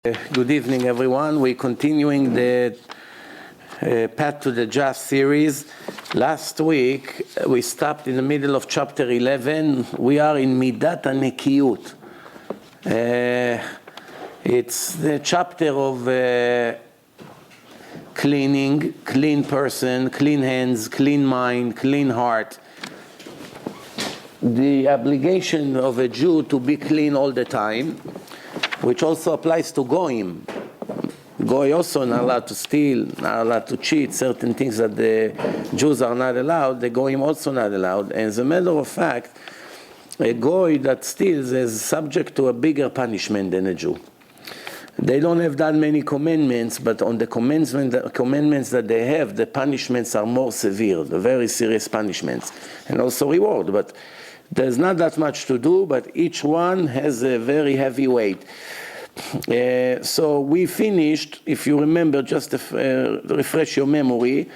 Good evening, everyone. We're continuing the Path to the Just series. Last week, we stopped in the middle of chapter 11. We are in Midat HaNekiyut. It's the chapter of cleaning, clean person, clean hands, clean mind, clean heart. The obligation of a Jew to be clean all the time, which also applies to Goyim. Goy also not allowed to steal, not allowed to cheat, certain things that the Jews are not allowed, the Goyim also not allowed. And as a matter of fact, a Goy that steals is subject to a bigger punishment than a Jew. They don't have that many commandments, but on the commandments that they have, the punishments are more severe, the very serious punishments, and also reward. But there's not that much to do, but each one has a very heavy weight. So we finished, if you remember, just to refresh your memory,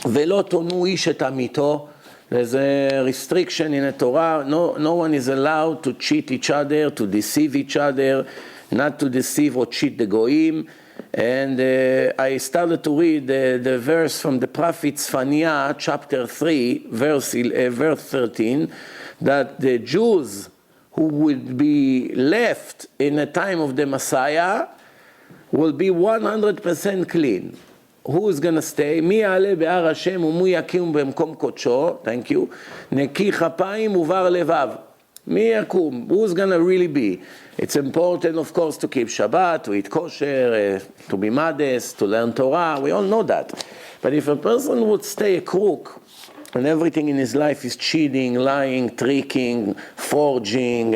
ולא תונו איש את עמיתו. There's a restriction in the Torah. No one is allowed to cheat each other, to deceive each other, not to deceive or cheat the goyim. And I started to read the verse from the prophet Tzfania, chapter 3, verse 13, that the Jews who would be left in the time of the Messiah will be 100% clean. Who is going to stay? מי יעלה בהר השם ומי יקום במקום קודשו? Thank you. נקי כפיים ובר לבב. מי יקום? Who's going to really be? It's important, of course, to keep Shabbat, to eat kosher, to be modest, to learn Torah. We all know that. But if a person would stay a crook, and everything in his life is cheating, lying, tricking, forging,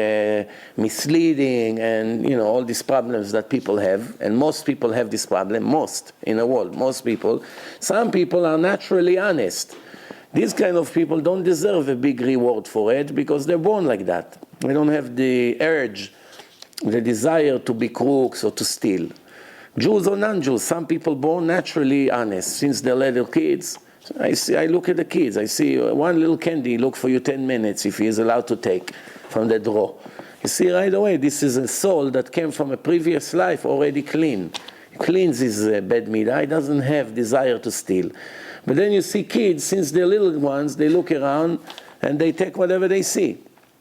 misleading, and all these problems that people have, and most people have this problem, most in the world, most people. Some people are naturally honest. These kind of people don't deserve a big reward for it because they're born like that. They don't have the urge, the desire to be crooks or to steal. Jews or non-Jews, some people born naturally honest since they're little kids. I look at the kids, I see one little candy look for you 10 minutes if he is allowed to take from the drawer. You see right away, this is a soul that came from a previous life already clean. He cleans his bad midah, he doesn't have desire to steal. But then you see kids, since they're little ones, they look around and they take whatever they see.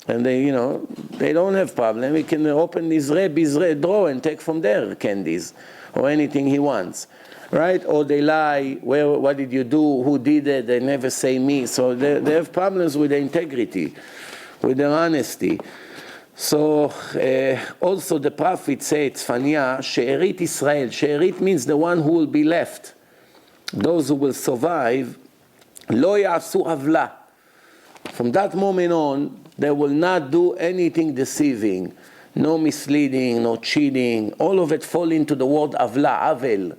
And they don't have problem. He can open his Rabbi's drawer and take from there candies or anything he wants. Right? Or they lie, what did you do, who did it, they never say me. So they have problems with their integrity, with their honesty. So also the prophet said, Tzfania, She'erit Israel. She'erit means the one who will be left. Those who will survive, Lo ya'asu avla. From that moment on, they will not do anything deceiving, no misleading, no cheating. All of it fall into the word avla, avel.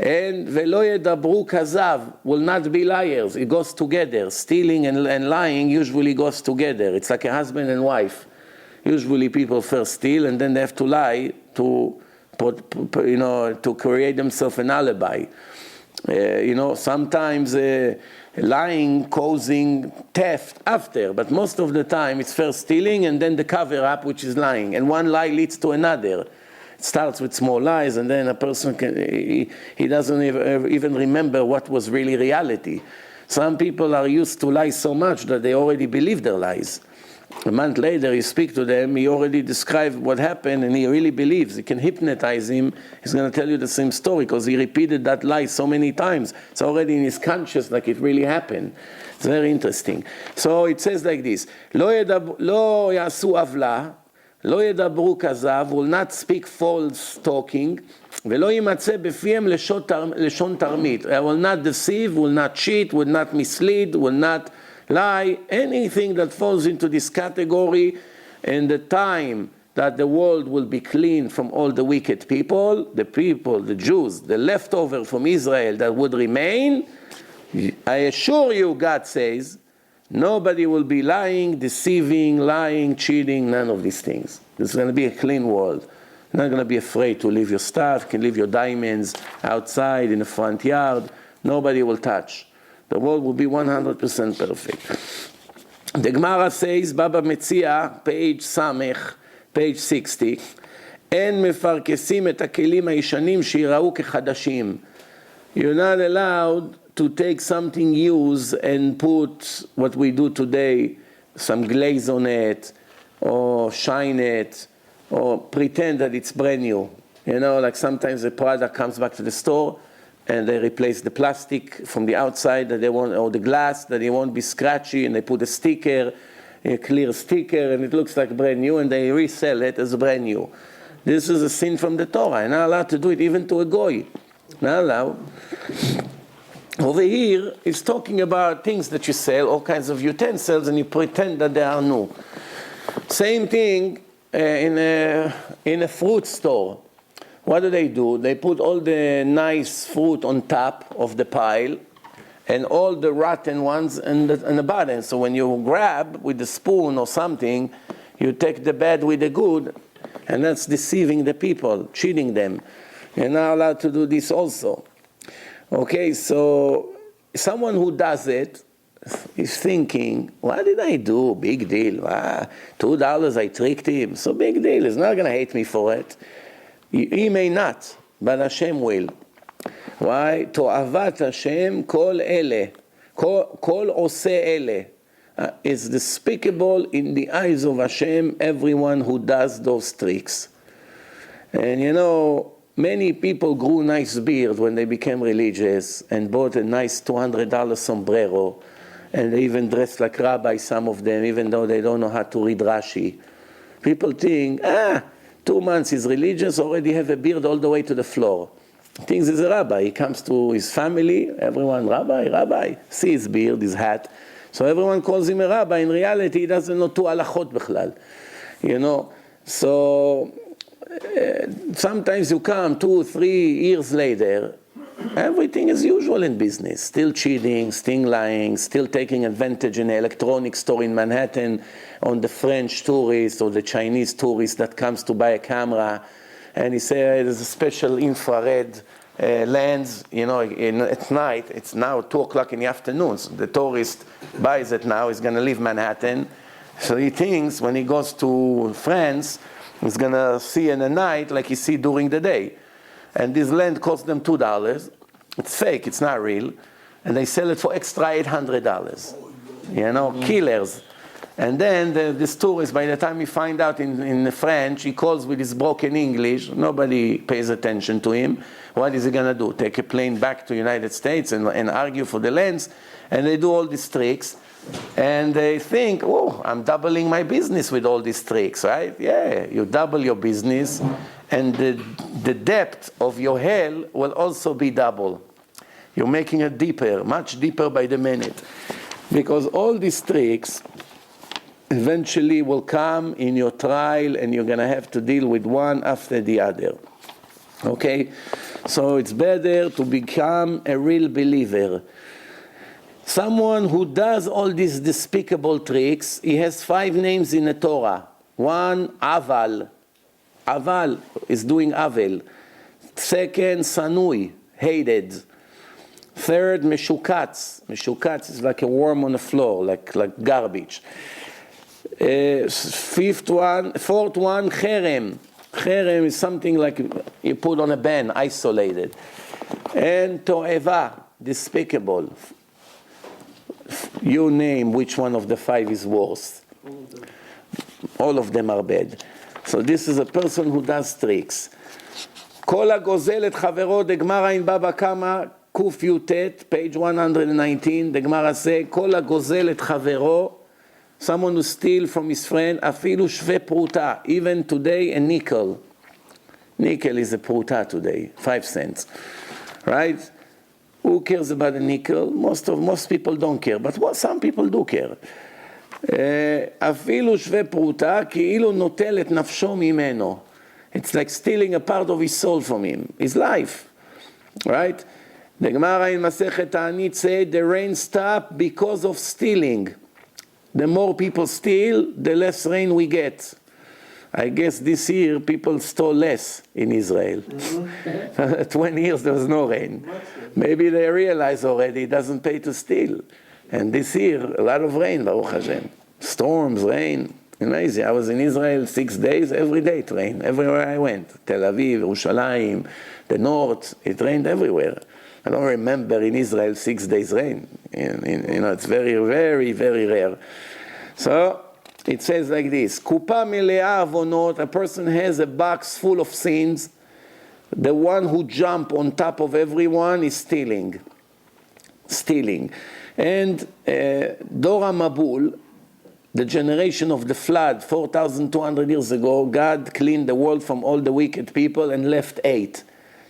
And velo yedabru kazav, will not be liars. It goes together. Stealing and lying usually goes together. It's like a husband and wife. Usually people first steal and then they have to lie to create themselves an alibi. Sometimes lying causing theft after, but most of the time it's first stealing and then the cover up, which is lying. And one lie leads to another. Starts with small lies, and then a person he doesn't even remember what was really reality. Some people are used to lie so much that they already believe their lies. A month later, you speak to them, he already described what happened, and he really believes. You can hypnotize him. He's going to tell you the same story because he repeated that lie so many times. It's already in his conscious, like it really happened. It's very interesting. So it says like this: Lo yasu avla. לא ידברו כזב, will not speak false talking, ולא יימצא בפיהם לשון תרמית. I will not deceive, will not cheat, will not mislead, will not lie. Anything that falls into this category, and the time that the world will be clean from all the wicked people, the Jews, the leftover from Israel that would remain, I assure you, God says, nobody will be lying, deceiving, cheating, none of these things. It's going to be a clean world. You're not going to be afraid to leave your stuff, you can leave your diamonds outside in the front yard. Nobody will touch. The world will be 100% perfect. The Gemara says, Baba Metzia, page 60, אין מפרקסים את הכלים הישנים שיראו כחדשים. You're not allowed to take something used and put what we do today, some glaze on it, or shine it, or pretend that it's brand new. You know, like sometimes the product comes back to the store and they replace the plastic from the outside that they want, or the glass that it won't be scratchy, and they put a sticker, a clear sticker, and it looks like brand new, and they resell it as brand new. This is a sin from the Torah. You're not allowed to do it even to a goy. Not allowed. Over here, it's talking about things that you sell, all kinds of utensils, and you pretend that they are new. Same thing in a fruit store. What do? They put all the nice fruit on top of the pile, and all the rotten ones in the bottom. So when you grab with the spoon or something, you take the bad with the good, and that's deceiving the people, cheating them. You're not allowed to do this also. Okay, so someone who does it is thinking, what did I do? Big deal. $2 I tricked him. So big deal. He's not going to hate me for it. He may not, but Hashem will. Why? תועבת Hashem kol ele, kol ose ele. It's despicable in the eyes of Hashem, everyone who does those tricks. And you know, many people grew nice beard when they became religious and bought a nice $200 sombrero, and they even dressed like rabbi, some of them, even though they don't know how to read Rashi. People think, 2 months he's religious, already have a beard all the way to the floor. Thinks he's a rabbi. He comes to his family, everyone, rabbi, see his beard, his hat. So everyone calls him a rabbi. In reality, he doesn't know 2 halachot b'chlal. You know, so sometimes you come 2, 3 years later, everything is usual in business. Still cheating, still lying, still taking advantage in an electronics store in Manhattan on the French tourist or the Chinese tourist that comes to buy a camera. And he says there's a special infrared lens, you know, at night. It's now 2 o'clock in the afternoon. So the tourist buys it now. He's going to leave Manhattan. So he thinks when he goes to France, he's going to see in the night like he see during the day. And this lens costs them $2. It's fake. It's not real. And they sell it for extra $800. You know, killers. And then this tourist, by the time he find out in French, he calls with his broken English. Nobody pays attention to him. What is he going to do? Take a plane back to the United States and argue for the lens? And they do all these tricks. And they think, oh, I'm doubling my business with all these tricks, right? Yeah, you double your business. And the depth of your hell will also be double. You're making it deeper, much deeper by the minute. Because all these tricks eventually will come in your trial, and you're going to have to deal with one after the other. Okay? So it's better to become a real believer. Someone who does all these despicable tricks, he has 5 names in the Torah. 1, Aval. Aval is doing Avel. 2nd, Sanui, hated. 3rd, Meshukatz. Meshukatz is like a worm on the floor, like garbage. 4th one, Cherem. Cherem is something like you put on a ban, isolated. And To'eva, despicable. You name which one of the 5 is worse. All of them are bad. So this is a person who does tricks. כל הגוזל את חברו, דגמרא אין בבא קמא, ק"ט, page 119, the Gemara say, כל הגוזל את חברו, someone who steal from his friend, אפילו שווה פרוטה, even today a nickel. Nickel is a פרוטה today, 5 cents. Right? Who cares about a nickel? Most people don't care, but some people do care. אפילו שווה פרוטה, כאילו נוטל את נפשו ממנו. It's like stealing a part of his soul from him, his life. Right? The Gemara in Masechet Ta'anit said the rain stopped because of stealing. The more people steal, the less rain we get. I guess this year people stole less in Israel. 20 years there was no rain. Maybe they realize already it doesn't pay to steal. And this year, a lot of rain, Baruch Hashem. Storms, rain, Amazing. I was in Israel 6 days, every day it rained, everywhere I went. Tel Aviv, Yerushalayim, the north, it rained everywhere. I don't remember in Israel 6 days rain. It's very, very, very rare. So it says like this, Kupa milea avonot, a person has a box full of sins. The one who jumps on top of everyone is stealing. And Dora Mabul, the generation of the flood, 4,200 years ago, God cleaned the world from all the wicked people and left 8.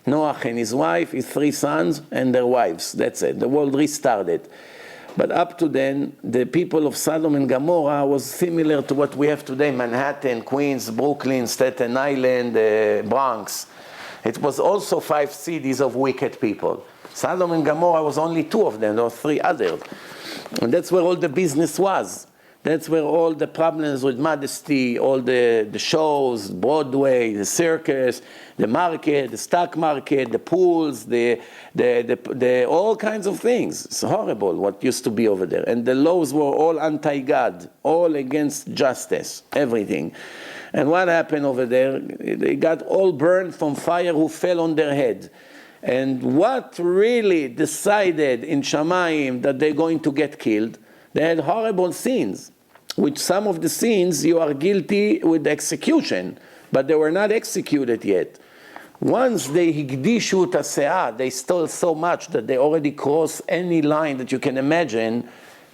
Noah and his wife, his 3 sons, and their wives. That's it. The world restarted. But up to then, the people of Sodom and Gomorrah was similar to what we have today, Manhattan, Queens, Brooklyn, Staten Island, Bronx. It was also 5 cities of wicked people. Sodom and Gomorrah was only 2 of them, there were 3 others. And that's where all the business was. That's where all the problems with modesty, all the shows, Broadway, the circus, the market, the stock market, the pools, the all kinds of things. It's horrible what used to be over there. And the laws were all anti-God, all against justice, everything. And what happened over there? They got all burned from fire who fell on their head. And what really decided in Shamayim that they're going to get killed? They had horrible sins, which some of the sins you are guilty with execution, but they were not executed yet. Once they higdishu taseah, they stole so much that they already crossed any line that you can imagine.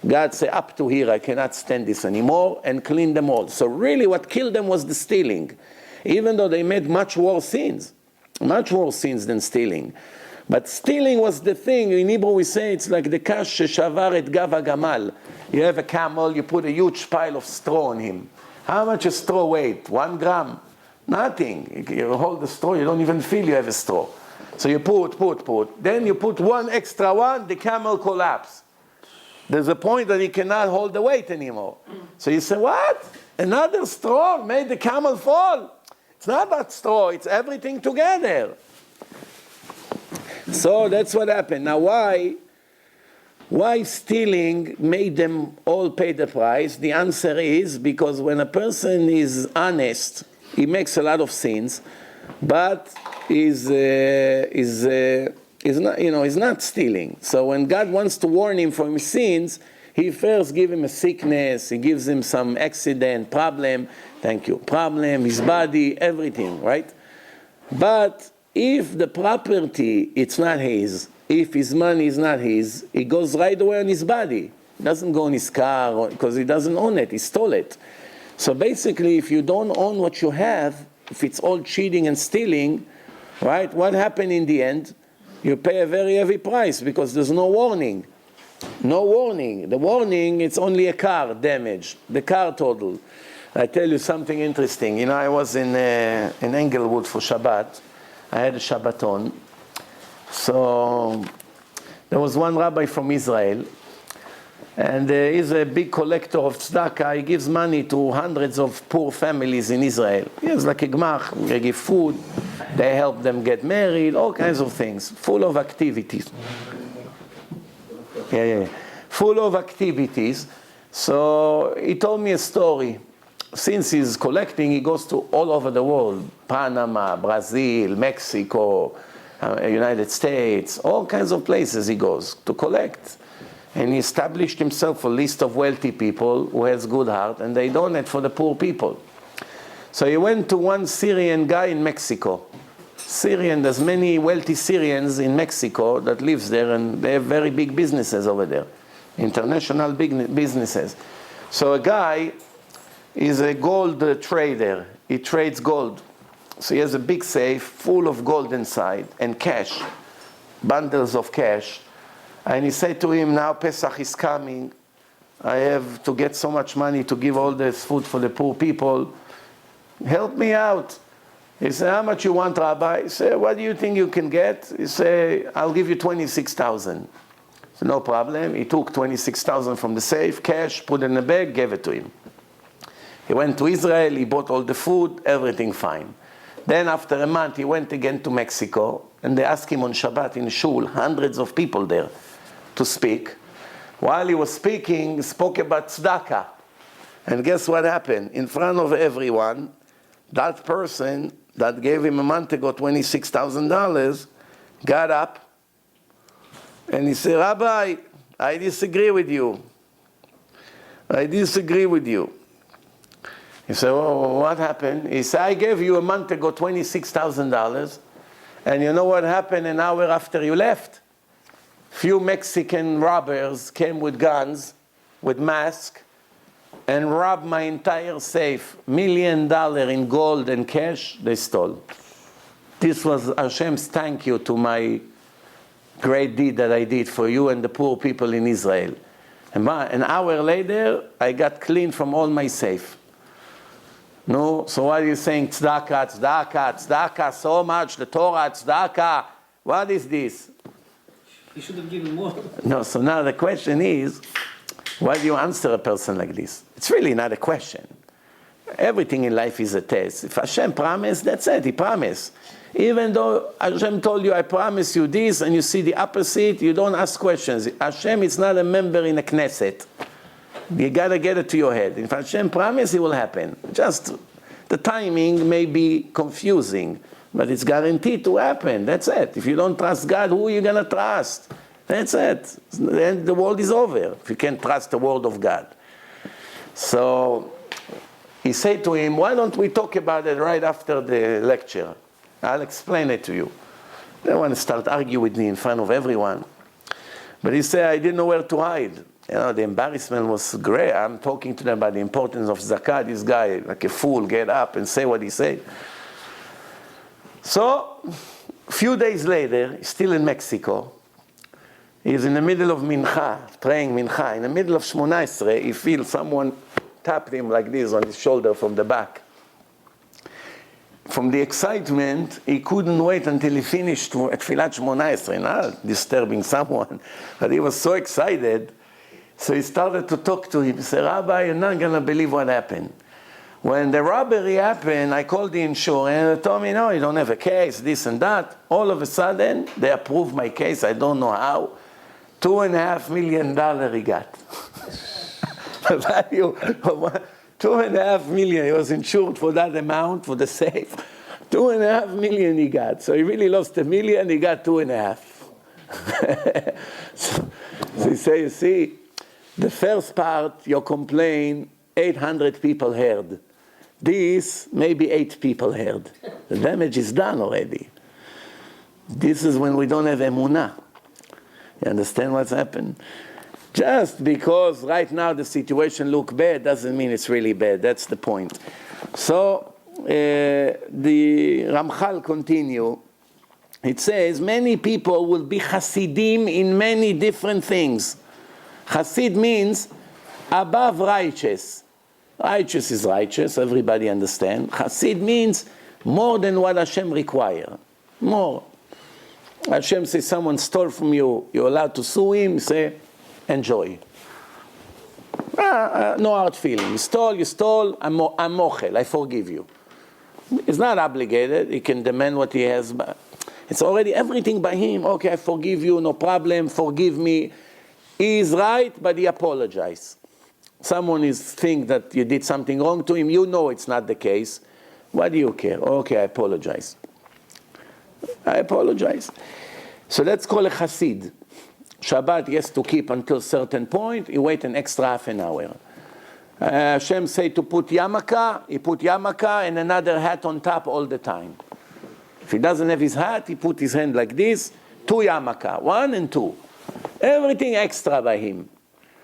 God said, up to here, I cannot stand this anymore, and clean them all. So really what killed them was the stealing, even though they made much worse sins than stealing. But stealing was the thing. In Hebrew we say it's like the kash sheshavar et gav hagamal. You have a camel, you put a huge pile of straw on him. How much a straw weight? 1 gram? Nothing. You hold the straw, you don't even feel you have a straw. So you put. Then you put 1 extra one, the camel collapses. There's a point that he cannot hold the weight anymore. So you say, what? Another straw made the camel fall? It's not that straw, it's everything together. So that's what happened. Now why stealing made them all pay the price? The answer is because when a person is honest, he makes a lot of sins, but is not stealing. So when God wants to warn him from his sins, he first gives him a sickness, he gives him some accident, problem, his body, everything, right? But if the property, it's not his, if his money is not his, it goes right away on his body. It doesn't go on his car, because he doesn't own it, he stole it. So basically, if you don't own what you have, if it's all cheating and stealing, right, what happened in the end? You pay a very heavy price, because there's no warning. No warning. The warning, it's only a car damage, the car total. I tell you something interesting. I was in Englewood for Shabbat. I had a Shabbaton. So there was one rabbi from Israel, and he's a big collector of tzedakah. He gives money to hundreds of poor families in Israel. He has like a gmach, they give food, they help them get married, all kinds of things, full of activities. Full of activities. So he told me a story. Since he's collecting, he goes to all over the world, Panama, Brazil, Mexico, United States, all kinds of places he goes to collect. And he established himself a list of wealthy people who has good heart, and they donate for the poor people. So he went to one Syrian guy in Mexico. There's many wealthy Syrians in Mexico that lives there, and they have very big businesses over there, international big businesses. So a guy is a gold trader. He trades gold. So he has a big safe full of gold inside and cash, bundles of cash. And he said to him, now Pesach is coming. I have to get so much money to give all this food for the poor people. Help me out. He said, how much you want, Rabbi? He said, what do you think you can get? He said, I'll give you 26,000. So no problem. He took 26,000 from the safe, cash, put it in a bag, gave it to him. He went to Israel, he bought all the food, everything fine. Then after a month, he went again to Mexico, and they asked him on Shabbat in shul, hundreds of people there, to speak. While he was speaking, he spoke about tzedakah. And guess what happened? In front of everyone, that person that gave him a month ago $26,000 got up and he said, Rabbi, I disagree with you. I disagree with you. He said, oh, what happened? He said, I gave you a month ago $26,000, and you know what happened an hour after you left? Few Mexican robbers came with guns, with masks, and robbed my entire safe. $1 million in gold and cash, they stole. This was Hashem's thank you to my great deed that I did for you and the poor people in Israel. And an hour later, I got clean from all my safe. No, so why are you saying tzedakah, tzedakah, tzedakah so much, the Torah, tzedakah? What is this? You should have given more. No, so now the question is, why do you answer a person like this? It's really not a question. Everything in life is a test. If Hashem promised, that's it, He promised. Even though Hashem told you, I promise you this, and you see the opposite, you don't ask questions. Hashem is not a member in a Knesset. You got to get it to your head. If Hashem promised, it will happen. Just the timing may be confusing, but it's guaranteed to happen. That's it. If you don't trust God, who are you going to trust? That's it. Then the world is over if you can't trust the word of God. So he said to him, why don't we talk about it right after the lecture? I'll explain it to you. They want to start arguing with me in front of everyone. But he said, I didn't know where to hide. You know, the embarrassment was great. I'm talking to them about the importance of zakah. This guy, like a fool, get up and say what he said. So, a few days later, he's still in Mexico. He's in the middle of mincha, praying mincha. In the middle of Shmona Esrei, he feels someone tapped him like this on his shoulder from the back. From the excitement, he couldn't wait until he finished at Tfilat Shmona Esrei, not disturbing someone. But he was so excited. So he started to talk to him. He said, Rabbi, you're not going to believe what happened. When the robbery happened, I called the insurance and they told me, no, you don't have a case, this and that. All of a sudden, they approved my case. I don't know how. $2.5 million he got. The value of $2.5 million. He was insured for that amount, for the safe. $2.5 million he got. So he really lost $1 million, he got $2.5. So he said, you see, the first part, your complaint, 800 people heard. This, maybe 8 people heard. The damage is done already. This is when we don't have emunah. You understand what's happened? Just because right now the situation looks bad doesn't mean it's really bad. That's the point. So the Ramchal continue. It says, many people will be Hasidim in many different things. Hasid means above righteous. Righteous is righteous, everybody understands. Hasid means more than what Hashem requires. More. Hashem says someone stole from you, you're allowed to sue him, say, enjoy. No hard feeling. You stole, I'm mochel, I forgive you. He's not obligated, he can demand what he has, but it's already everything by him. Okay, I forgive you, no problem, forgive me. He is right, but he apologized. Someone think that you did something wrong to him, you know it's not the case. Why do you care? Okay, I apologize. I apologize. So let's call a Hasid. Shabbat he has to keep until a certain point, he wait an extra half an hour. Hashem say to put yarmulke, he put yarmulke and another hat on top all the time. If he doesn't have his hat, he put his hand like this, 2 yarmulke, 1 and 2. Everything extra by him.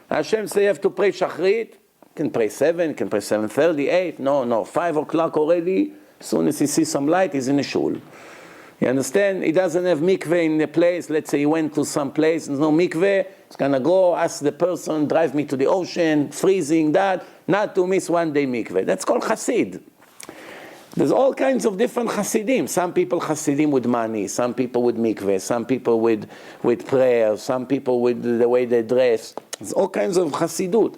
Hashem say you have to pray Shachrit, can pray 7, can pray 7:30, 8, no, 5 o'clock already, as soon as he sees some light, he's in a shul. You understand? He doesn't have mikveh in the place, let's say he went to some place, there's no mikveh, he's gonna go, ask the person, drive me to the ocean, freezing that, not to miss 1 day mikveh. That's called Hasid. There's all kinds of different Hasidim. Some people Hasidim with money, some people with mikveh, some people with prayer, some people with the way they dress. There's all kinds of Hasidut.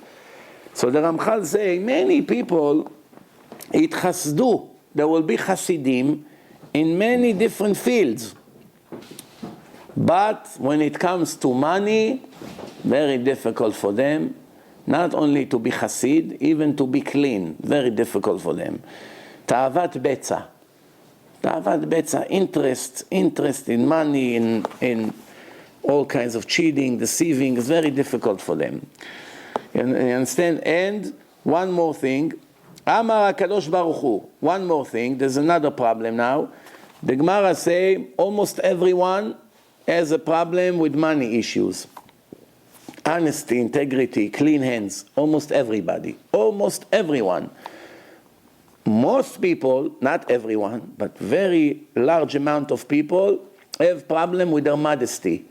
So the Ramchal say, many people, Chasdu, there will be Hasidim in many different fields. But when it comes to money, very difficult for them. not only to be Hasid, even to be clean. Very difficult for them. Ta'avat betza. Ta'avat betza, interest in money, in all kinds of cheating, deceiving, is very difficult for them. You understand? And one more thing, Amar HaKadosh Baruch Hu. One more thing, there's another problem now. The Gemara say almost everyone has a problem with money issues. Honesty, integrity, clean hands, almost everybody, almost everyone. Most people, not everyone, but very large amount of people have problem with their modesty.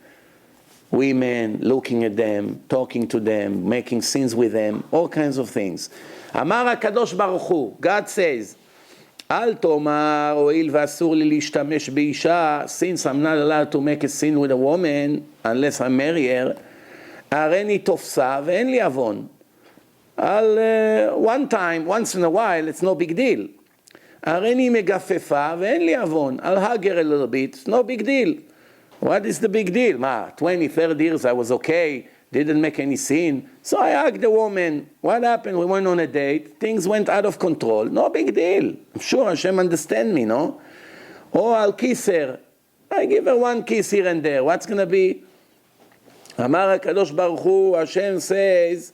Women, looking at them, talking to them, making scenes with them, all kinds of things. Amar HaKadosh Baruch Hu, God says, Al tomar ho'il v'asur li להשתמש באישה, since I'm not allowed to make a scene with a woman, unless I marry her, הריני תופסה ואין לי עוון. One time, once in a while, it's no big deal. הריני מגפפה ואין לי עוון. I'll hug her a little bit, no big deal. What is the big deal? 20, 30 years I was okay, didn't make any scene. So I hugged the woman. What happened? We went on a date. Things went out of control. No big deal. I'm sure Hashem understand me, no? Or I'll kiss her. I give her one kiss here and there. What's going to be? אמר הקדוש ברוך הוא, Hashem says,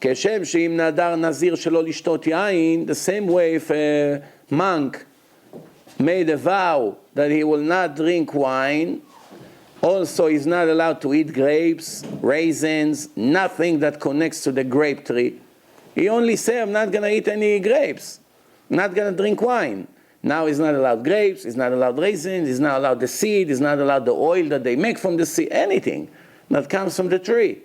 כשם שאם נדר נזיר שלא לשתות יין, the same way if a monk made a vow that he will not drink wine, also he's not allowed to eat grapes, raisins, nothing that connects to the grape tree. He only said, I'm not going to eat any grapes, not going to drink wine. Now he's not allowed grapes, he's not allowed raisins, he's not allowed the seed, he's not allowed the oil that they make from the seed, anything that comes from the tree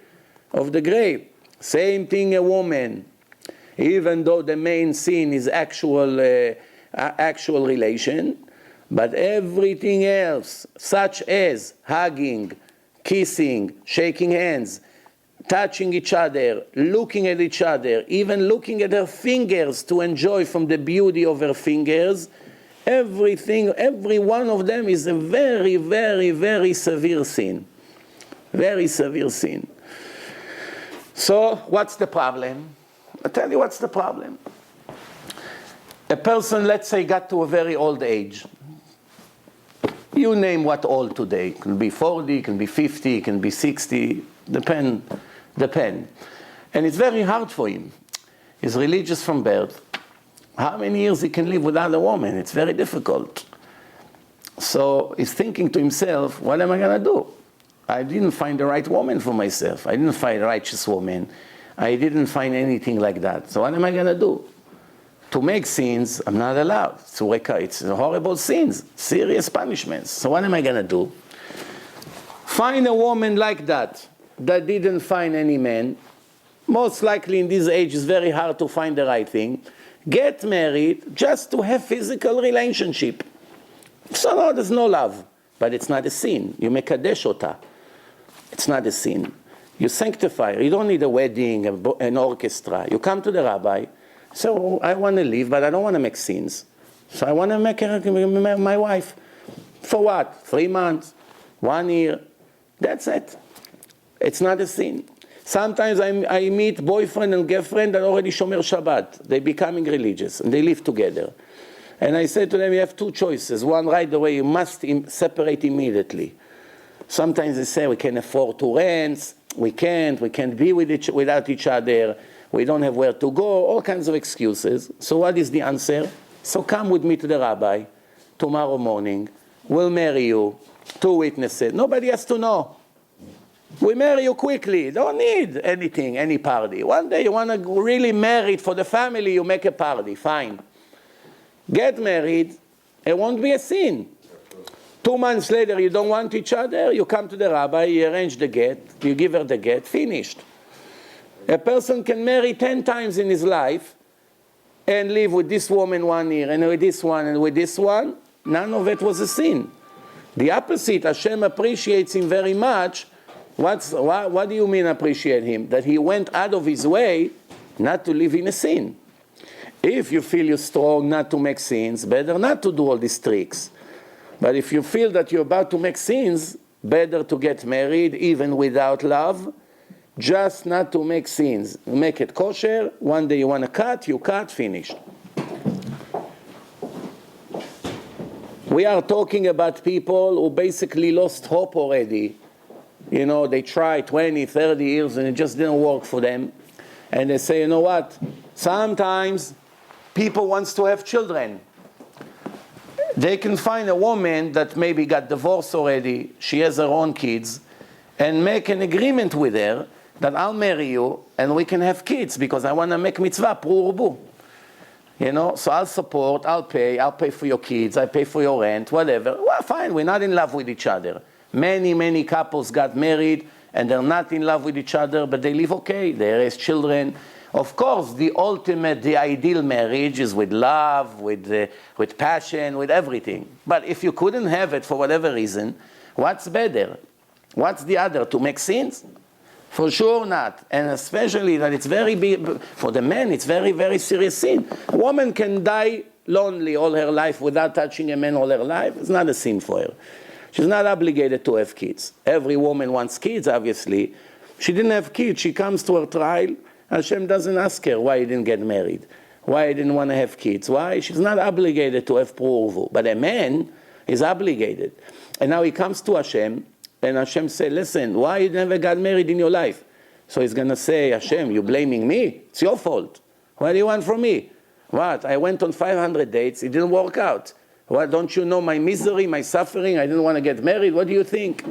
of the grape. Same thing a woman, even though the main sin is actual relation, but everything else, such as hugging, kissing, shaking hands, touching each other, looking at each other, even looking at her fingers to enjoy from the beauty of her fingers, everything, every one of them is a very, very, very severe sin. Very severe sin. So, what's the problem? I'll tell you what's the problem. A person, let's say, got to a very old age. You name what old today. It can be 40, it can be 50, it can be 60, depend. And it's very hard for him. He's religious from birth. How many years he can live without a woman? It's very difficult. So he's thinking to himself, what am I going to do? I didn't find the right woman for myself. I didn't find a righteous woman. I didn't find anything like that. So what am I going to do? To make sins, I'm not allowed. It's horrible sins, serious punishments. So what am I going to do? Find a woman like that didn't find any man. Most likely in this age it's very hard to find the right thing. Get married just to have physical relationship. So no, there's no love. But it's not a sin. You mekadesh ota. It's not a sin. You sanctify her. You don't need a wedding, an orchestra. You come to the rabbi. So I want to live, but I don't want to make sins. So I want to make her my wife. For what? 3 months? 1 year? That's it. It's not a sin. Sometimes I meet boyfriend and girlfriend that already shomer Shabbat. They're becoming religious and they live together. And I said to them, you have 2 choices. One, right away, you must separate immediately. Sometimes they say, we can afford to rent, we can't be without each other, we don't have where to go, all kinds of excuses. So what is the answer? So come with me to the rabbi tomorrow morning. We'll marry you, 2 witnesses. Nobody has to know. We marry you quickly. Don't need anything, any party. One day you want to really marry it for the family, you make a party. Fine. Get married, it won't be a sin. 2 months later, you don't want each other, you come to the rabbi, you arrange the get, you give her the get, finished. A person can marry 10 times in his life and live with this woman 1 year, and with this one, and with this one. None of it was a sin. The opposite, Hashem appreciates him very much. What do you mean appreciate him? That he went out of his way not to live in a sin. If you feel you're strong not to make sins, better not to do all these tricks. But if you feel that you're about to make sins, better to get married even without love, just not to make sins. Make it kosher. One day you want to cut, you cut, finished. We are talking about people who basically lost hope already. You know, they tried 20, 30 years and it just didn't work for them. And they say, you know what? Sometimes people wants to have children. They can find a woman that maybe got divorced already, she has her own kids, and make an agreement with her that I'll marry you and we can have kids because I want to make mitzvah, pru urbu. You know, so I'll support, I'll pay for your kids, I pay for your rent, whatever. Well, fine, we're not in love with each other. Many couples got married and they're not in love with each other, but they live okay, they raise children. Of course, the ideal marriage is with love, with passion, with everything. But if you couldn't have it for whatever reason, what's better? What's the other? To make sins? For sure not. And especially that it's very big, for the man, it's very, very serious sin. A woman can die lonely all her life without touching a man all her life. It's not a sin for her. She's not obligated to have kids. Every woman wants kids, obviously. She didn't have kids. She comes to her trial. Hashem doesn't ask her why you didn't get married, why you didn't want to have kids. Why? She's not obligated to have pru urvu. But a man is obligated. And now he comes to Hashem, and Hashem says, listen, why you never got married in your life? So he's going to say, Hashem, you blaming me? It's your fault. What do you want from me? What? I went on 500 dates. It didn't work out. What? Don't you know my misery, my suffering? I didn't want to get married. What do you think?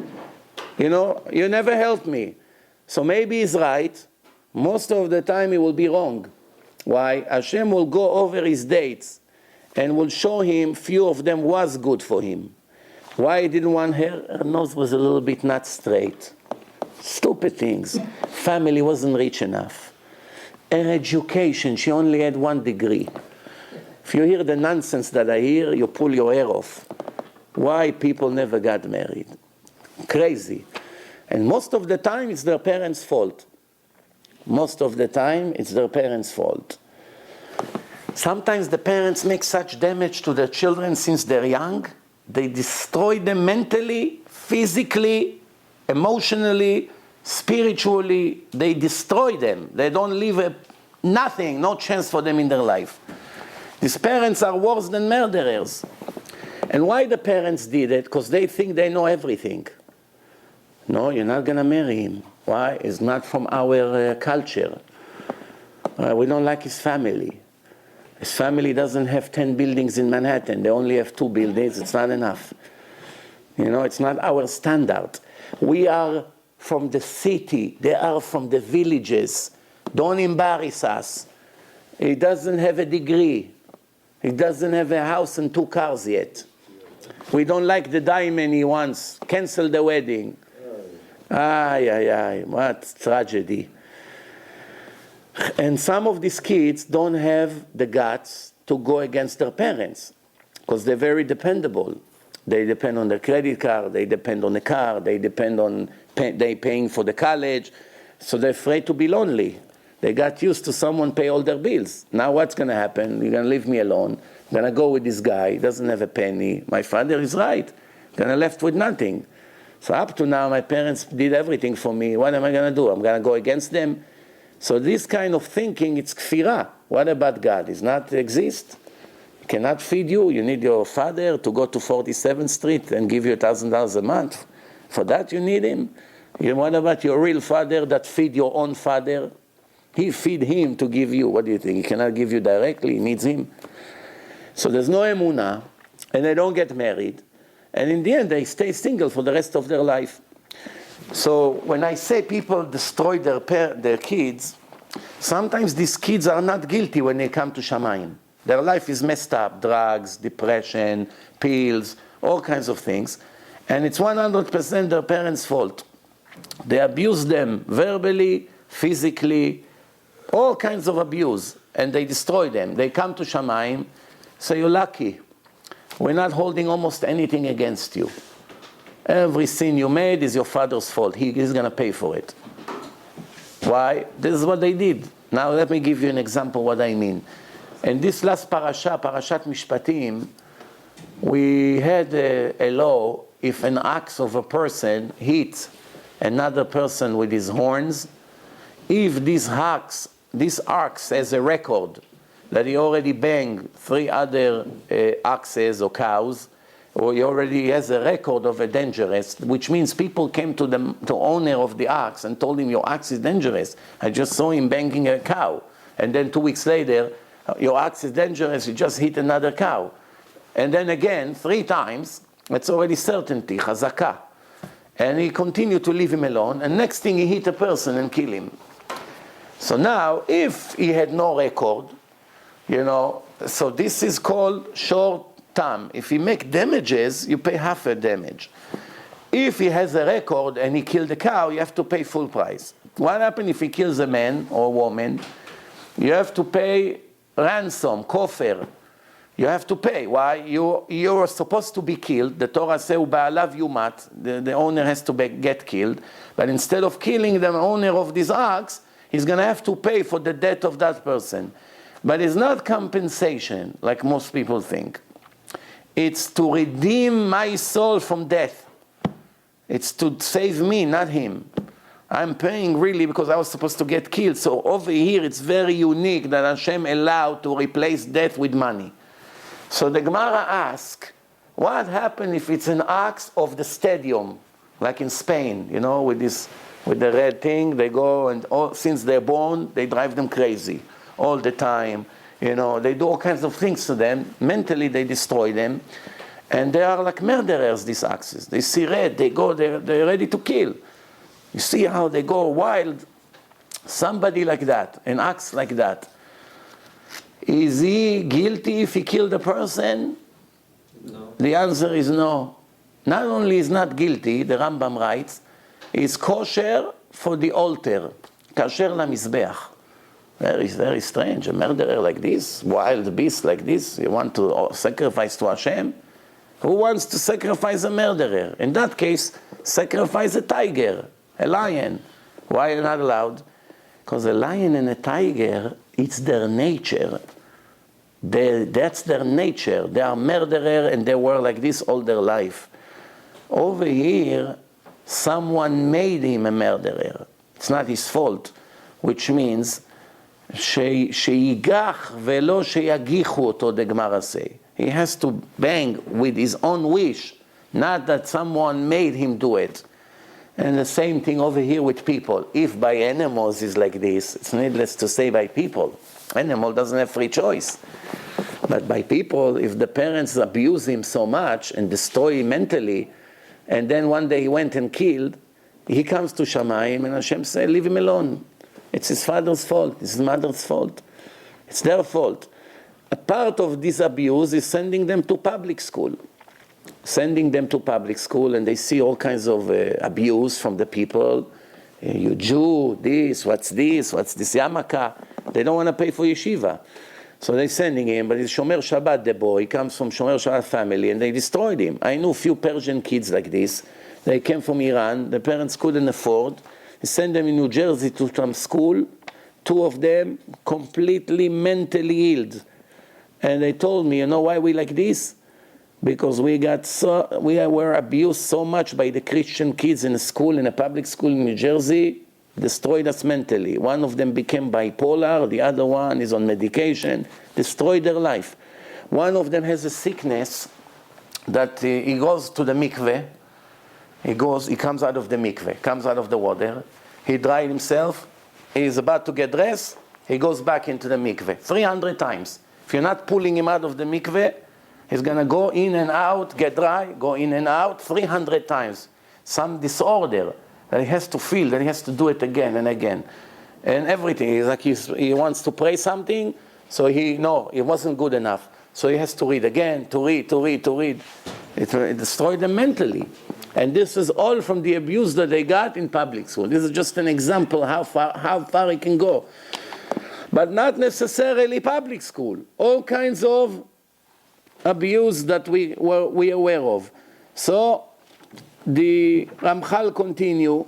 You know, you never helped me. So maybe he's right. Most of the time he will be wrong. Why? Hashem will go over his dates and will show him few of them was good for him. Why he didn't want her? Her nose was a little bit not straight. Stupid things. Family wasn't rich enough. Her education, she only had 1 degree. If you hear the nonsense that I hear, you pull your hair off. Why people never got married? Crazy. And most of the time it's their parents' fault. Most of the time it's their parents' fault. Sometimes the parents make such damage to their children since they're young. They destroy them mentally, physically, emotionally, spiritually. They destroy them. They don't leave nothing, no chance for them in their life. These parents are worse than murderers. And why the parents did it? Because they think they know everything. No, you're not going to marry him. Why? It's not from our culture. We don't like his family. His family doesn't have 10 buildings in Manhattan. They only have 2 buildings. It's not enough. You know, it's not our standard. We are from the city. They are from the villages. Don't embarrass us. He doesn't have a degree. He doesn't have a house and 2 cars yet. We don't like the diamond he wants. Cancel the wedding. What tragedy. And some of these kids don't have the guts to go against their parents because they're very dependable. They depend on their credit card, they depend on the car, they depend on they paying for the college, so they're afraid to be lonely. They got used to someone pay all their bills. Now what's going to happen? You're going to leave me alone. I'm going to go with this guy. He doesn't have a penny. My father is right. I'm going to left with nothing. So up to now, my parents did everything for me. What am I going to do? I'm going to go against them? So this kind of thinking, it's kfirah. What about God? Does not exist? He cannot feed you. You need your father to go to 47th Street and give you $1,000 a month. For that you need him. What about your real father that feed your own father? He feed him to give you. What do you think? He cannot give you directly. He needs him. So there's no emunah, and they don't get married. And in the end, they stay single for the rest of their life. So when I say people destroy their kids, sometimes these kids are not guilty when they come to Shamayim. Their life is messed up, drugs, depression, pills, all kinds of things. And it's 100% their parents' fault. They abuse them verbally, physically, all kinds of abuse, and they destroy them. They come to Shamayim, so you're lucky. We're not holding almost anything against you. Every sin you made is your father's fault. He's going to pay for it. Why? This is what they did. Now let me give you an example what I mean. In this last parasha, Parashat Mishpatim, we had a law, if an ox of a person hits another person with his horns, if this ox has a record that he already banged 3 other oxes or cows, or he already has a record of a dangerous, which means people came to the owner of the ox and told him, your ox is dangerous. I just saw him banging a cow. And then 2 weeks later, your ox is dangerous, you just hit another cow. And then again, 3 times, it's already certainty, chazakah. And he continued to leave him alone, and next thing he hit a person and kill him. So now, if he had no record, so this is called short term. If he make damages, you pay half a damage. If he has a record and he killed a cow, you have to pay full price. What happens if he kills a man or a woman? You have to pay ransom, kofar. You have to pay. Why? You are supposed to be killed. The Torah says, "Ba'alav yumat." The owner has to get killed. But instead of killing the owner of this ox, he's going to have to pay for the death of that person. But it's not compensation, like most people think. It's to redeem my soul from death. It's to save me, not him. I'm paying really because I was supposed to get killed. So over here, it's very unique that Hashem allowed to replace death with money. So the Gemara asks, what happens if it's an ox of the stadium, like in Spain, with the red thing, they go and since they're born, they drive them crazy all the time. They do all kinds of things to them. Mentally, they destroy them. And they are like murderers, these oxes. They see red, they're ready to kill. You see how they go wild? Somebody like that, an ox like that, is he guilty if he killed a person? No. The answer is no. Not only is not guilty, the Rambam writes, is kosher for the altar. Kasher lamizbeach. Very, very strange. A murderer like this, wild beast like this, you want to sacrifice to Hashem? Who wants to sacrifice a murderer? In that case, sacrifice a tiger, a lion. Why are you not allowed? Because a lion and a tiger, it's their nature. That's their nature. They are murderer and they were like this all their life. Over here, someone made him a murderer. It's not his fault, which means שיגח ולא שיגיחו אותו, the Gemara say. He has to bang with his own wish, not that someone made him do it. And the same thing over here with people. If by animals is like this, it's needless to say by people. Animal doesn't have free choice. But by people, if the parents abuse him so much and destroy him mentally, and then one day he went and killed, he comes to Shamayim and Hashem says, leave him alone. It's his father's fault, it's his mother's fault. It's their fault. A part of this abuse is sending them to public school. Sending them to public school and they see all kinds of abuse from the people. You Jew, what's this, Yamaka. They don't want to pay for yeshiva. So they're sending him, but he's Shomer Shabbat, the boy. He comes from Shomer Shabbat family and they destroyed him. I knew a few Persian kids like this. They came from Iran. The parents couldn't afford. He sent them in New Jersey to some school. 2 of them completely mentally ill. And they told me, you know why we like this? Because we were abused so much by the Christian kids in a school, in a public school in New Jersey, destroyed us mentally. One of them became bipolar, the other one is on medication, destroyed their life. One of them has a sickness that he goes to the mikveh. He comes out of the mikveh, comes out of the water. He dries himself. He's about to get dressed. He goes back into the mikveh 300 times. If you're not pulling him out of the mikveh, he's going to go in and out, get dry, go in and out 300 times. Some disorder that he has to feel, that he has to do it again and again. And everything. He's like he wants to pray something, so it wasn't good enough. So he has to read again, to read. It destroyed them mentally. And this is all from the abuse that they got in public school. This is just an example how far it can go. But not necessarily public school. All kinds of abuse that we aware of. So the Ramchal continue.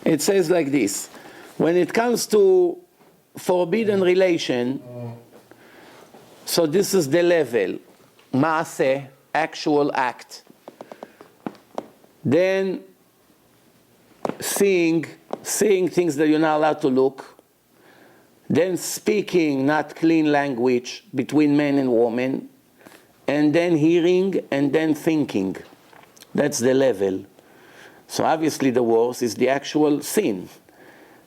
It says like this: when it comes to forbidden relation, so this is the level, maaseh, actual act. Then seeing things that you're not allowed to look, then speaking not clean language between men and women, and then hearing, and then thinking. That's the level. So obviously the worst is the actual sin.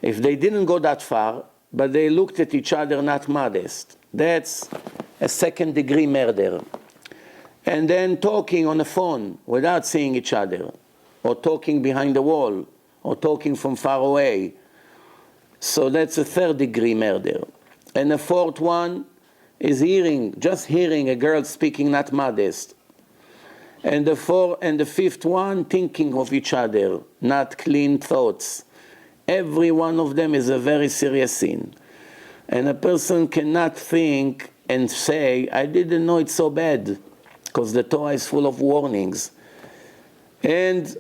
If they didn't go that far, but they looked at each other not modest, that's a second-degree murder. And then talking on the phone without seeing each other, or talking behind the wall, or talking from far away. So that's a third-degree murder. And the fourth one is just hearing a girl speaking not modest. And the fifth one, thinking of each other, not clean thoughts. Every one of them is a very serious sin. And a person cannot think and say, I didn't know it's so bad, because the Torah is full of warnings. And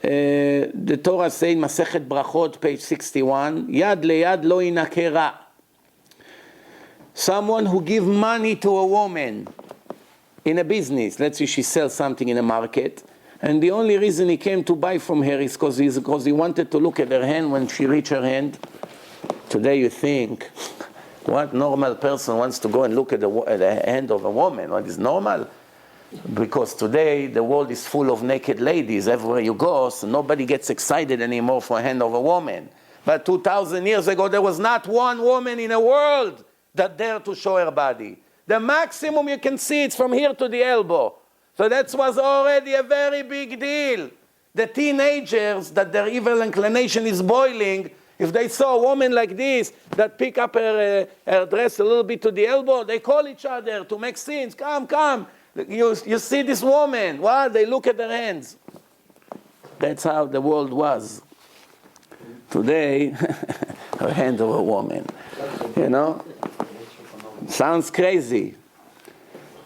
the Torah says in Masechet Brachot, page 61, Yad leyad lo yinakeh ra. Someone who gives money to a woman in a business, let's say she sells something in a market, and the only reason he came to buy from her is because he wanted to look at her hand when she reached her hand. Today you think, what normal person wants to go and look at the hand of a woman? What is normal? Because today the world is full of naked ladies everywhere you go, so nobody gets excited anymore for a hand of a woman. But 2,000 years ago there was not one woman in the world that dared to show her body. The maximum you can see is from here to the elbow. So that was already a very big deal. The teenagers that their evil inclination is boiling, if they saw a woman like this that pick up her dress a little bit to the elbow, they call each other to make scenes. Come. You see this woman. What? They look at their hands. That's how the world was. Today, a hand of a woman. You know? Sounds crazy.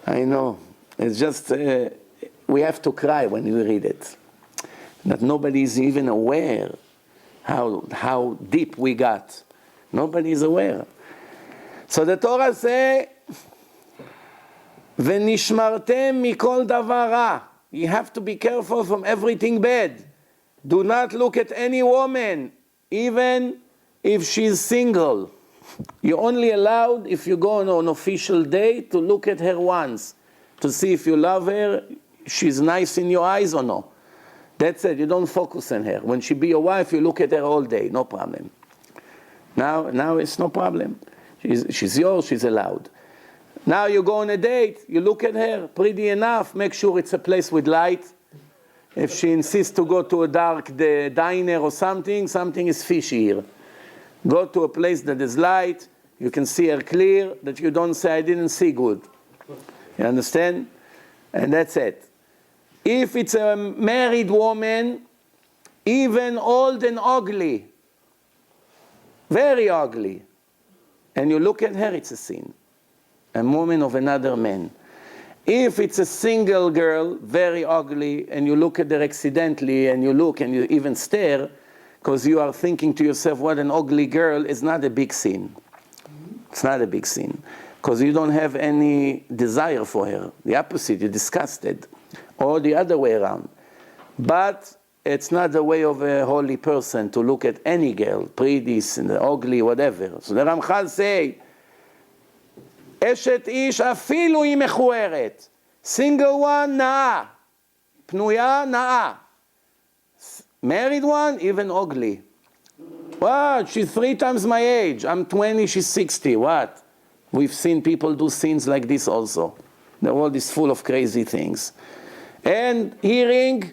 I know. It's just, we have to cry when we read it. That nobody is even aware how deep we got. Nobody is aware. So the Torah says, V'nishmartem mikol davar ra. You have to be careful from everything bad. Do not look at any woman, even if she's single. You're only allowed, if you go on an official date, to look at her once, to see if you love her, she's nice in your eyes or no. That's it, you don't focus on her. When she be your wife, you look at her all day, no problem. Now it's no problem. She's yours, she's allowed. Now you go on a date, you look at her, pretty enough, make sure it's a place with light. If she insists to go to a dark diner or something is fishy here. Go to a place that is light, you can see her clear, that you don't say, I didn't see good. You understand? And that's it. If it's a married woman, even old and ugly, very ugly, and you look at her, it's a sin. A woman of another man. If it's a single girl, very ugly, and you look at her accidentally, and you look and you even stare, because you are thinking to yourself, what an ugly girl, is not a big sin. It's not a big sin. Because you don't have any desire for her. The opposite, you're disgusted. Or the other way around. But it's not the way of a holy person to look at any girl, pretty, ugly, whatever. So the Ramchal say, Eshet ish afilu היא מכוערת. Single one, נאה. פנויה, נאה. Married one, even ugly. What? She's 3 times my age. I'm 20, she's 60. What? We've seen people do scenes like this also. The world is full of crazy things. And hearing,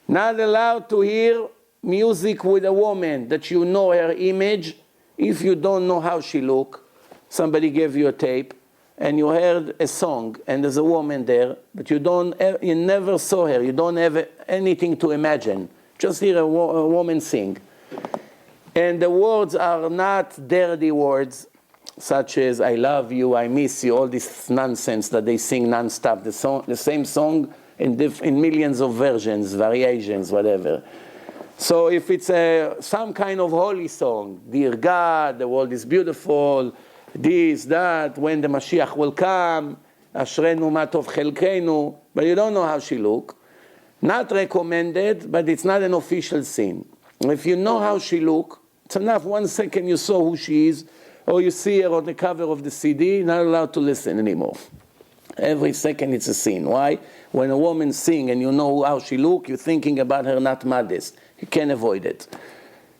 not allowed to hear music with a woman that you know her image. If you don't know how she look, somebody gave you a tape, and you heard a song, and there's a woman there, but you never saw her. You don't have anything to imagine. Just hear a woman sing. And the words are not dirty words, such as I love you, I miss you, all this nonsense that they sing non-stop. The same song in millions of versions, variations, whatever. So if it's some kind of holy song, dear God, the world is beautiful, this, that, when the Mashiach will come, Ashrenu ma tov chelkenu, but you don't know how she look. Not recommended, but it's not an official sin. If you know how she look, it's enough 1 second you saw who she is, or you see her on the cover of the CD, not allowed to listen anymore. Every second it's a sin. Why? When a woman sings and you know how she look, you're thinking about her not modest. You can't avoid it.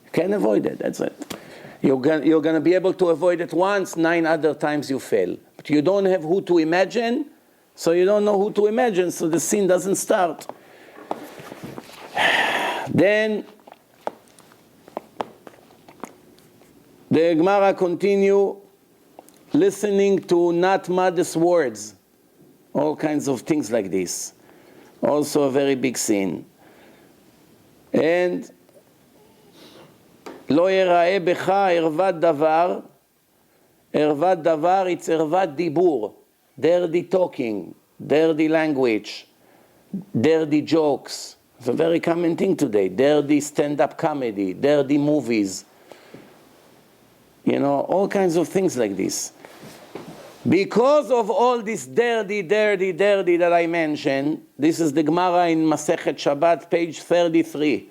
You can't avoid it, that's it. You're going to be able to avoid it once, 9 other times you fail. But you don't have who to imagine, so you don't know who to imagine, so the sin doesn't start. Then the Gemara continue listening to not modest words, all kinds of things like this. Also a very big sin. And לא יראה בך ערוות דבר, ערוות דבר, it's ערוות דיבור, dirty talking, dirty language, dirty jokes. It's a very common thing today. Dirty stand-up comedy, dirty movies. You know, all kinds of things like this. Because of all this dirty that I mentioned, this is the Gemara in Masechet Shabbat, page 33.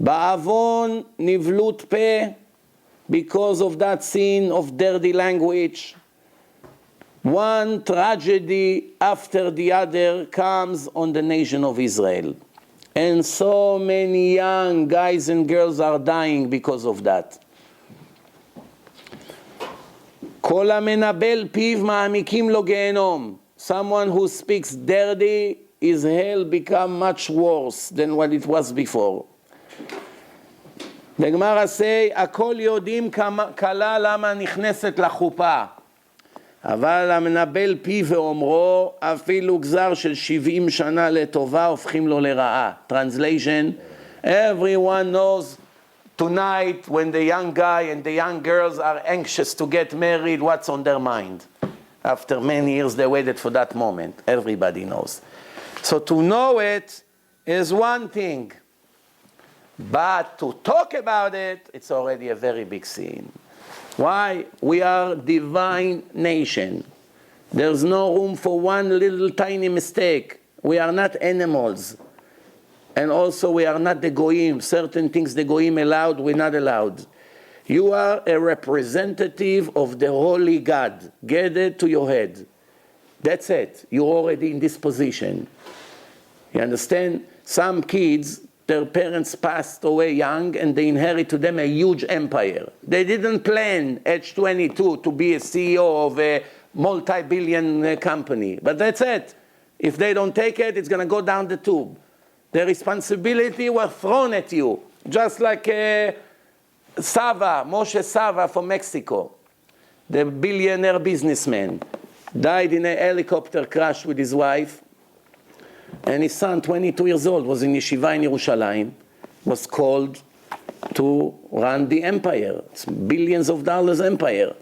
Ba'avon nivlut peh, because of that sin of dirty language, one tragedy after the other comes on the nation of Israel. And so many young guys and girls are dying because of that. כל המנבל פיו מעמיקים לו גיהנום. Someone who speaks dirty, his hell become much worse than what it was before. The Gemara say, הכל יודעים כלה למה נכנסת לחופה. אבל המנבל פיו ואומרו, אפילו גזר של 70 שנה לטובה הופכים לו לרעה. Translation, everyone knows tonight when the young guy and the young girls are anxious to get married, what's on their mind? After many years they waited for that moment. Everybody knows. So to know it is one thing. But to talk about it, it's already a very big sin. Why? We are divine nation. There's no room for one little tiny mistake. We are not animals. And also we are not the goyim. Certain things the goyim allowed, we're not allowed. You are a representative of the holy God. Get it to your head. That's it. You're already in this position. You understand? Some kids, their parents passed away young and they inherit to them a huge empire. They didn't plan age 22 to be a CEO of a multi-billion company. But that's it. If they don't take it, it's going to go down the tube. The responsibility was thrown at you. Just like Moshe Sava from Mexico, the billionaire businessman, died in a helicopter crash with his wife. And his son, 22 years old, was in yeshiva in Yerushalayim, was called to run the empire. It's billions of dollars empire.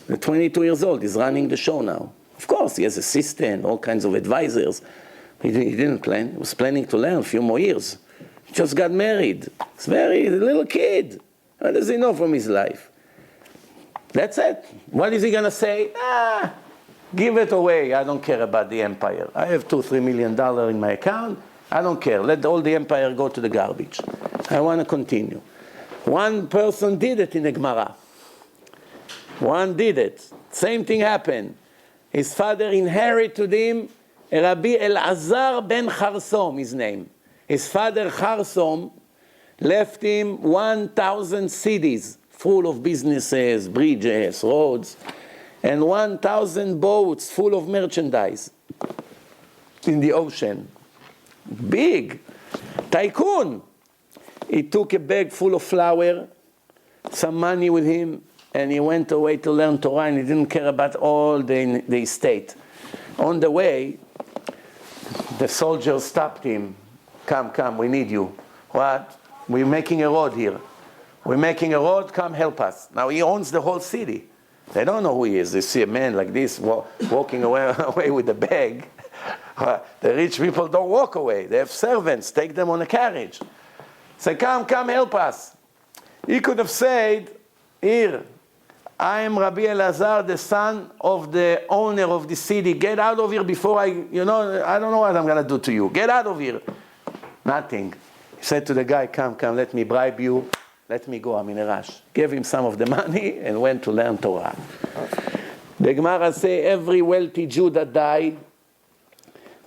The 22 years old is running the show now. Of course, he has assistant, all kinds of advisors. He didn't plan. He was planning to learn a few more years. He just got married. He's a little kid. What does he know from his life? That's it. What is he going to say? Give it away. I don't care about the empire. I have $2-3 million in my account. I don't care. Let all the empire go to the garbage. I want to continue. One person did it in the Gemara. One did it. Same thing happened. His father inherited him, Rabbi Elazar ben Charsom, his name. His father Charsom left him 1,000 cities full of businesses, bridges, roads, and 1,000 boats full of merchandise in the ocean. Big tycoon. He took a bag full of flour, some money with him, and he went away to learn Torah, and he didn't care about all the estate. On the way, the soldiers stopped him. Come, we need you. What? We're making a road here. We're making a road, come help us. Now he owns the whole city. They don't know who he is. They see a man like this walking away with a bag. The rich people don't walk away. They have servants. Take them on a carriage. Say, come help us. He could have said, here, I am Rabbi Elazar, the son of the owner of the city. Get out of here before I don't know what I'm going to do to you. Get out of here. Nothing. He said to the guy, come, let me bribe you. Let me go, I'm in a rush. Gave him some of the money and went to learn Torah. The Gemara say every wealthy Jew that died,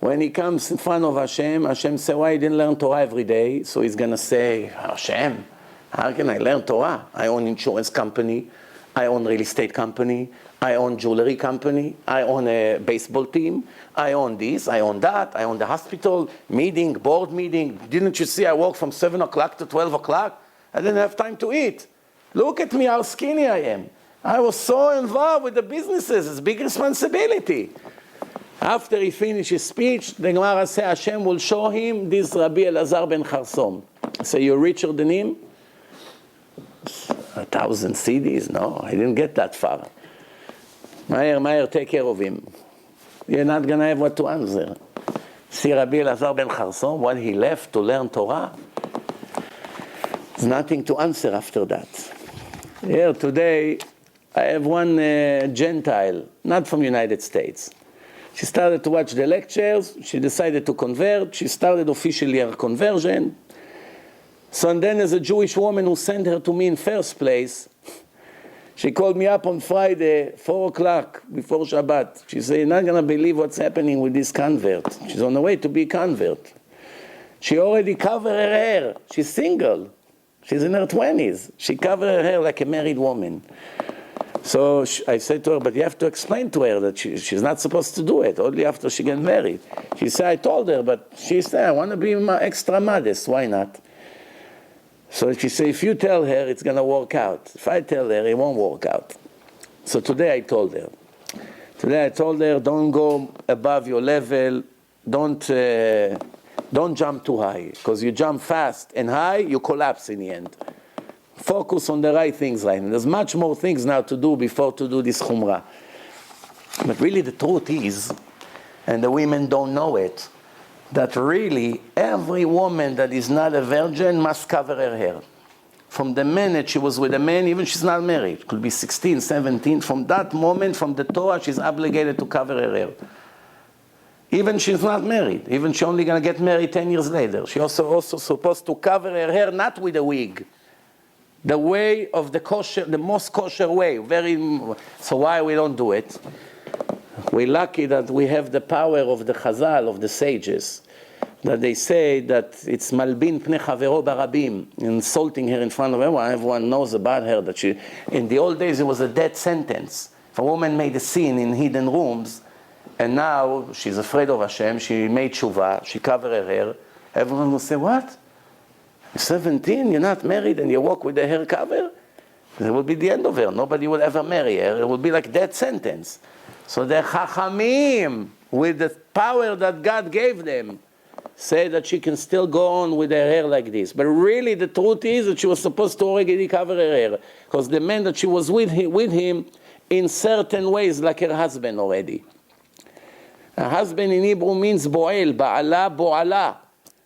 when he comes in front of Hashem say, why you didn't learn Torah every day? So he's going to say, Hashem, how can I learn Torah? I own insurance company, I own real estate company, I own jewelry company, I own a baseball team, I own this, I own that, I own the hospital, meeting, board meeting. Didn't you see I work from 7 o'clock to 12 o'clock? I didn't have time to eat. Look at me, how skinny I am. I was so involved with the businesses, it's a big responsibility. After he finished his speech, the Gemara says Hashem will show him this Rabbi Elazar ben Charsom. Say, you're richer than him? 1,000 CDs? No, I didn't get that far. Meyer, take care of him. You're not going to have what to answer. See Rabbi Elazar ben Charsom, when he left to learn Torah, there's nothing to answer after that. Here today, I have one Gentile, not from United States. She started to watch the lectures, she decided to convert, she started officially her conversion. So and then there's a Jewish woman who sent her to me in first place. She called me up on Friday, 4 o'clock before Shabbat. She said, you're not going to believe what's happening with this convert. She's on the way to be a convert. She already covered her hair. She's single. She's in her 20s. She covered her hair like a married woman. So I said to her, but you have to explain to her that she's not supposed to do it, only after she gets married. She said, I told her, but she said, I want to be extra modest, why not? So she said, if you tell her, it's going to work out. If I tell her, it won't work out. So today I told her, don't go above your level, don't jump too high, because you jump fast and high, you collapse in the end. Focus on the right things right now. There's much more things now to do before to do this chumrah. But really the truth is, and the women don't know it, that really every woman that is not a virgin must cover her hair. From the minute she was with a man, even she's not married, could be 16, 17, from that moment, from the Torah, she's obligated to cover her hair. Even she's not married, even she's only going to get married 10 years later. She also supposed to cover her hair, not with a wig. The way of the kosher, the most kosher way. So why we don't do it? We're lucky that we have the power of the Chazal, of the sages, that they say that it's malbin pnei chavero barabim, insulting her in front of everyone. Everyone knows about her that she. In the old days, it was a death sentence. If a woman made a sin in hidden rooms, and now she's afraid of Hashem, she made tshuva, she covered her hair. Everyone will say, "What? 17, you're not married and you walk with the hair cover?" It will be the end of her. Nobody will ever marry her. It will be like death sentence. So the Chachamim, with the power that God gave them, say that she can still go on with her hair like this. But really the truth is that she was supposed to already cover her hair. Because the man that she was with him in certain ways, like her husband already. A husband in Hebrew means bo'el, ba'ala, bo'ala.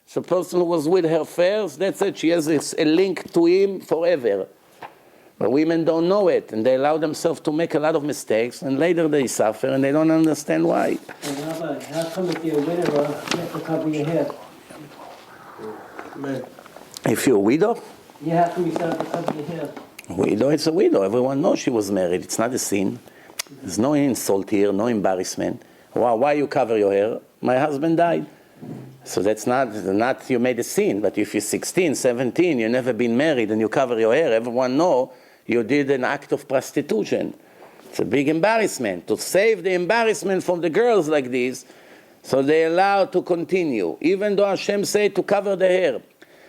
So the person who was with her first, that's it, she has a link to him forever. But women don't know it, and they allow themselves to make a lot of mistakes, and later they suffer, and they don't understand why. And how come if you're a widower, you have to cover your head? If you're a widow? Yeah, how come you still have to cover your head? Widow, it's a widow. Everyone knows she was married. It's not a sin. There's no insult here, no embarrassment. Why you cover your hair? My husband died. So that's not you made a sin, but if you're 16, 17, you've never been married and you cover your hair, everyone know you did an act of prostitution. It's a big embarrassment. To save the embarrassment from the girls like this, so they allow to continue. Even though Hashem said to cover the hair,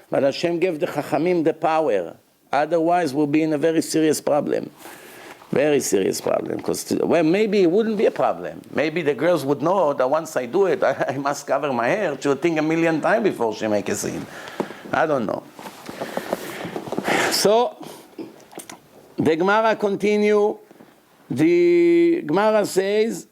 but Hashem gave the Chachamim the power. Otherwise we'll be in a very serious problem. Very serious problem, because maybe it wouldn't be a problem. Maybe the girls would know that once I do it, I must cover my hair. She would think a million times before she make a scene. I don't know. So, the Gemara continue. The Gemara says,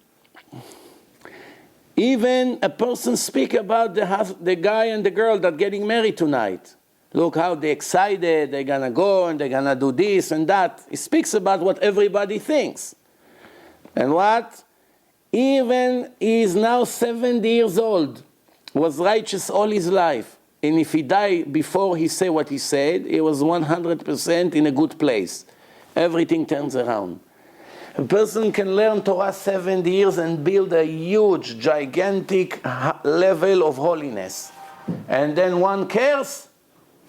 even a person speak about the guy and the girl that getting married tonight. Look how they're excited, they're going to go and they're going to do this and that. He speaks about what everybody thinks. And what? Even he is now 70 years old, was righteous all his life. and if he died before he said what he said, he was 100% in a good place. Everything turns around. A person can learn Torah 7 years and build a huge, gigantic level of holiness. And then one cares,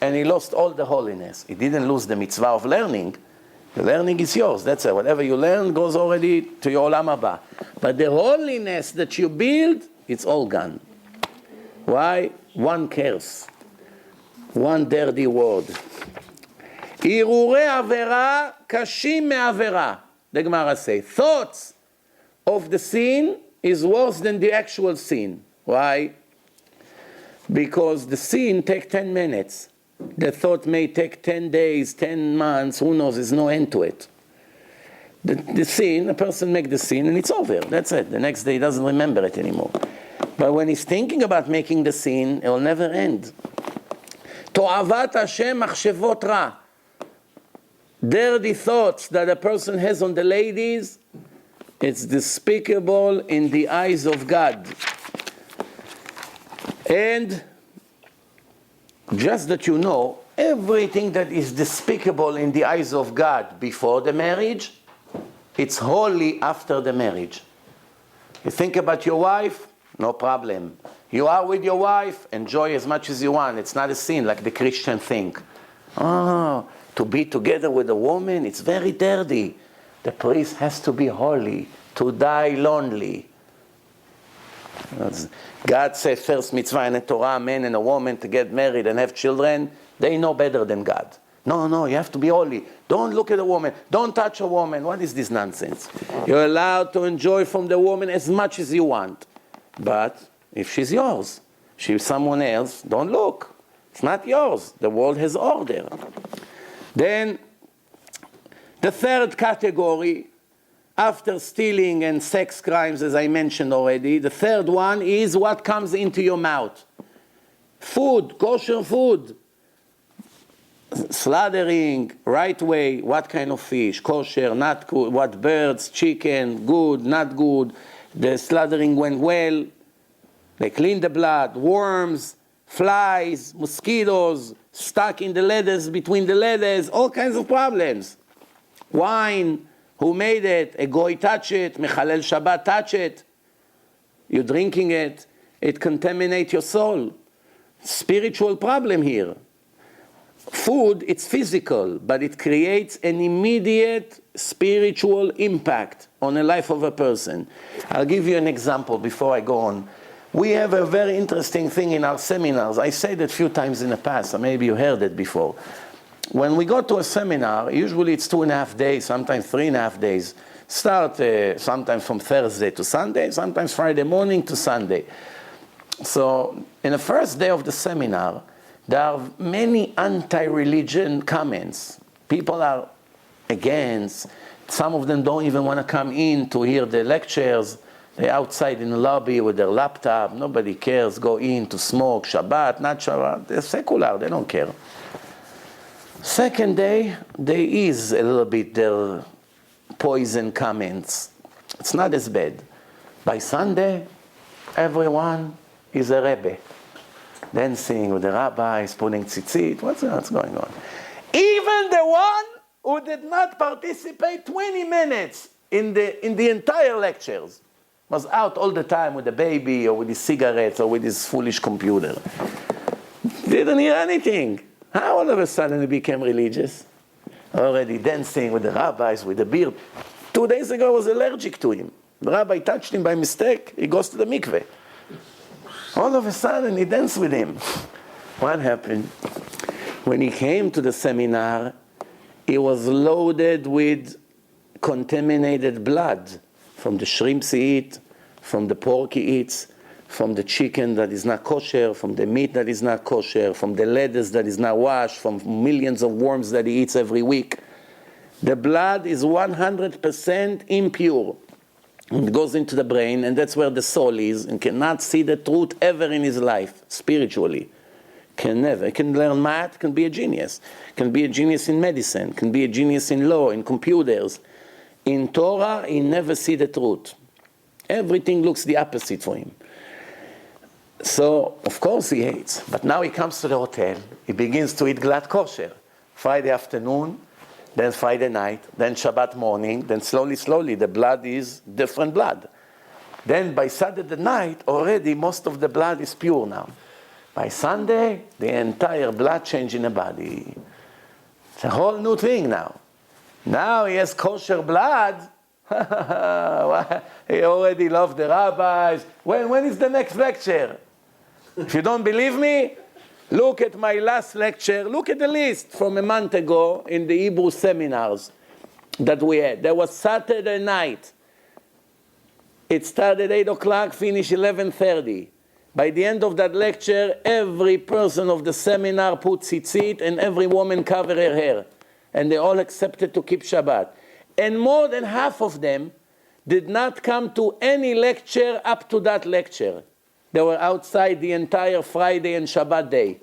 and he lost all the holiness. He didn't lose the mitzvah of learning. The learning is yours. That's it. Whatever you learn goes already to your olam haba. But the holiness that you build, it's all gone. Why? One cares. One dirty word. הרהורי עבירה קשים מעבירה. The Gemara says, thoughts of the sin is worse than the actual sin. Why? Because the sin takes 10 minutes. The thought may take 10 days, 10 months, who knows, there's no end to it. The sin, a person makes the sin and it's over, that's it. The next day he doesn't remember it anymore. But when he's thinking about making the sin, it will never end. תועבת השם מחשבות רע. Dirty thoughts that a person has on the ladies, it's despicable in the eyes of God. And just that you know, everything that is despicable in the eyes of God before the marriage, it's holy after the marriage. You think about your wife, no problem. You are with your wife, enjoy as much as you want. It's not a sin like the Christian think. Oh, to be together with a woman, it's very dirty. The priest has to be holy, to die lonely. God said first mitzvah in the Torah, a man and a woman to get married and have children. They know better than God. No, you have to be holy. Don't look at a woman. Don't touch a woman. What is this nonsense? You're allowed to enjoy from the woman as much as you want. But if she's yours, she's someone else, don't look. It's not yours. The world has order. Then, the third category, after stealing and sex crimes, as I mentioned already, the third one is what comes into your mouth. Food, kosher food. Slaughtering, right way, what kind of fish, kosher, not good, what birds, chicken, good, not good. The slaughtering went well. They cleaned the blood, worms, flies, mosquitoes, stuck in the leathers, between the leathers, all kinds of problems. Wine, who made it? A goy touch it, Mechalel Shabbat touch it. You're drinking it, it contaminates your soul. Spiritual problem here. Food, it's physical, but it creates an immediate spiritual impact on the life of a person. I'll give you an example before I go on. We have a very interesting thing in our seminars. I said it a few times in the past, or maybe you heard it before. When we go to a seminar, usually it's 2.5 days, sometimes 3.5 days. Start sometimes from Thursday to Sunday, sometimes Friday morning to Sunday. So in the first day of the seminar, there are many anti-religion comments. People are against. Some of them don't even want to come in to hear the lectures. They're outside in the lobby with their laptop. Nobody cares. Go in to smoke. Shabbat, not Shabbat. They're secular. They don't care. Second day, there is a little bit their poison comments. It's not as bad. By Sunday, everyone is a Rabbi. Dancing with the rabbis, putting tzitzit. What's going on? Even the one who did not participate 20 minutes in the entire lectures was out all the time with the baby or with his cigarettes or with his foolish computer. Didn't hear anything. How all of a sudden he became religious? Already dancing with the rabbis, with the beard. 2 days ago I was allergic to him. The rabbi touched him by mistake. He goes to the mikveh. All of a sudden he danced with him. What happened? When he came to the seminar, he was loaded with contaminated blood from the shrimps he eats, from the pork he eats, from the chicken that is not kosher, from the meat that is not kosher, from the lettuce that is not washed, from millions of worms that he eats every week. The blood is 100% impure. It goes into the brain, and that's where the soul is, and cannot see the truth ever in his life, spiritually. Can never. Can learn math, can be a genius. Can be a genius in medicine, can be a genius in law, in computers. In Torah, he never see the truth. Everything looks the opposite for him. So, of course he hates. But now he comes to the hotel. He begins to eat glad kosher. Friday afternoon, then Friday night, then Shabbat morning, then slowly, the blood is different blood. Then by Saturday night, already most of the blood is pure now. By Sunday, the entire blood change in the body. It's a whole new thing now. Now he has kosher blood. He already loved the rabbis. When is the next lecture? If you don't believe me, look at my last lecture. Look at the list from a month ago in the Hebrew seminars that we had. There was Saturday night. It started 8 o'clock, finished 11:30. By the end of that lecture, every person of the seminar put tzitzit and every woman covered her hair. And they all accepted to keep Shabbat. And more than half of them did not come to any lecture up to that lecture. They were outside the entire Friday and Shabbat day.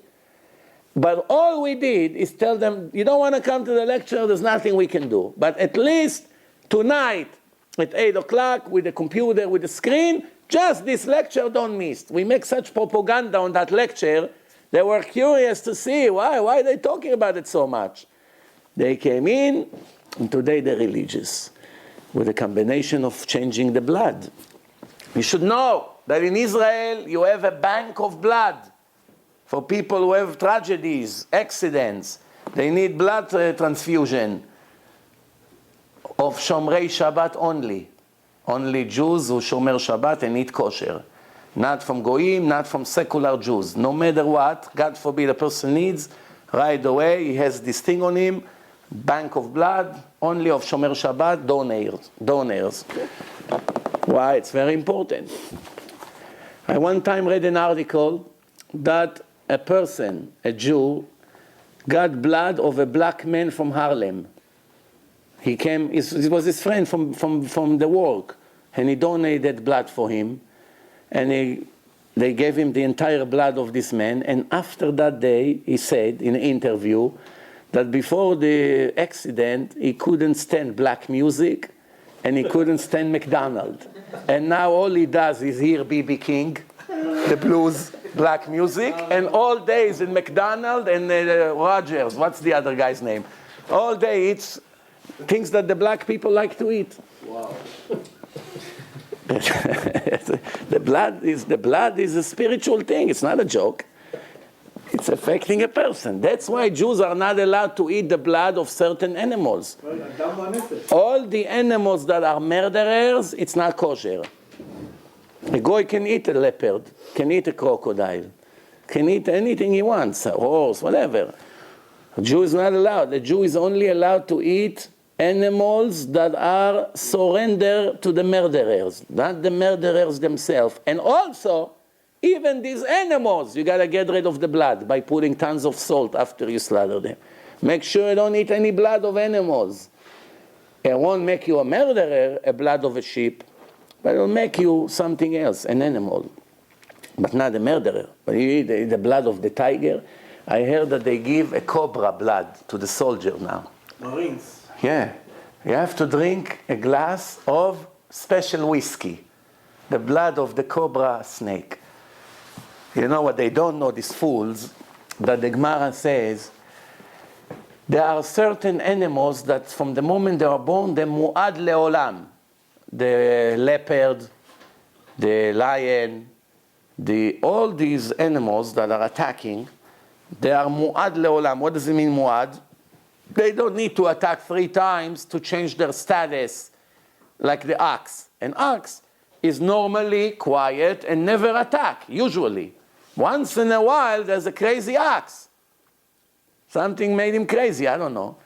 But all we did is tell them, you don't want to come to the lecture, there's nothing we can do. But at least tonight at 8 o'clock with the computer, with the screen, just this lecture don't miss. We make such propaganda on that lecture, they were curious to see why are they talking about it so much. They came in, and today they're religious, with a combination of changing the blood. You should know that in Israel you have a bank of blood for people who have tragedies, accidents. They need blood transfusion of Shomrei Shabbat only. Only Jews who Shomer Shabbat and eat kosher. Not from Goyim, not from secular Jews. No matter what, God forbid a person needs, right away he has this thing on him, bank of blood, only of Shomer Shabbat, donors. Why? It's very important. I one time read an article that a person, a Jew, got blood of a black man from Harlem. He came, it was his friend from the work, and he donated blood for him, and they gave him the entire blood of this man, and after that day, he said in an interview that before the accident, he couldn't stand black music, and he couldn't stand McDonald's. And now all he does is hear B.B. King, the blues, black music, and all day is in McDonald's and Rogers, what's the other guy's name? All day it's things that the black people like to eat. Wow. The blood is a spiritual thing. It's not a joke. It's affecting a person. That's why Jews are not allowed to eat the blood of certain animals. All the animals that are murderers, it's not kosher. A goy can eat a leopard, can eat a crocodile, can eat anything he wants, a horse, whatever. A Jew is not allowed. A Jew is only allowed to eat animals that are surrendered to the murderers, not the murderers themselves. And also, even these animals, you got to get rid of the blood by putting tons of salt after you slaughter them. Make sure you don't eat any blood of animals. It won't make you a murderer, a blood of a sheep, but it'll make you something else, an animal, but not a murderer. But you eat the blood of the tiger. I heard that they give a cobra blood to the soldier now. Marines. Yeah. You have to drink a glass of special whiskey, the blood of the cobra snake. You know what they don't know, these fools, that the Gemara says, there are certain animals that from the moment they are born, they're mu'ad le'olam. The leopard, the lion, all these animals that are attacking, they are mu'ad le'olam. What does it mean, mu'ad? They don't need to attack 3 times to change their status, like the ox. An ox is normally quiet and never attack, usually. Once in a while, there's a crazy ox. Something made him crazy, I don't know.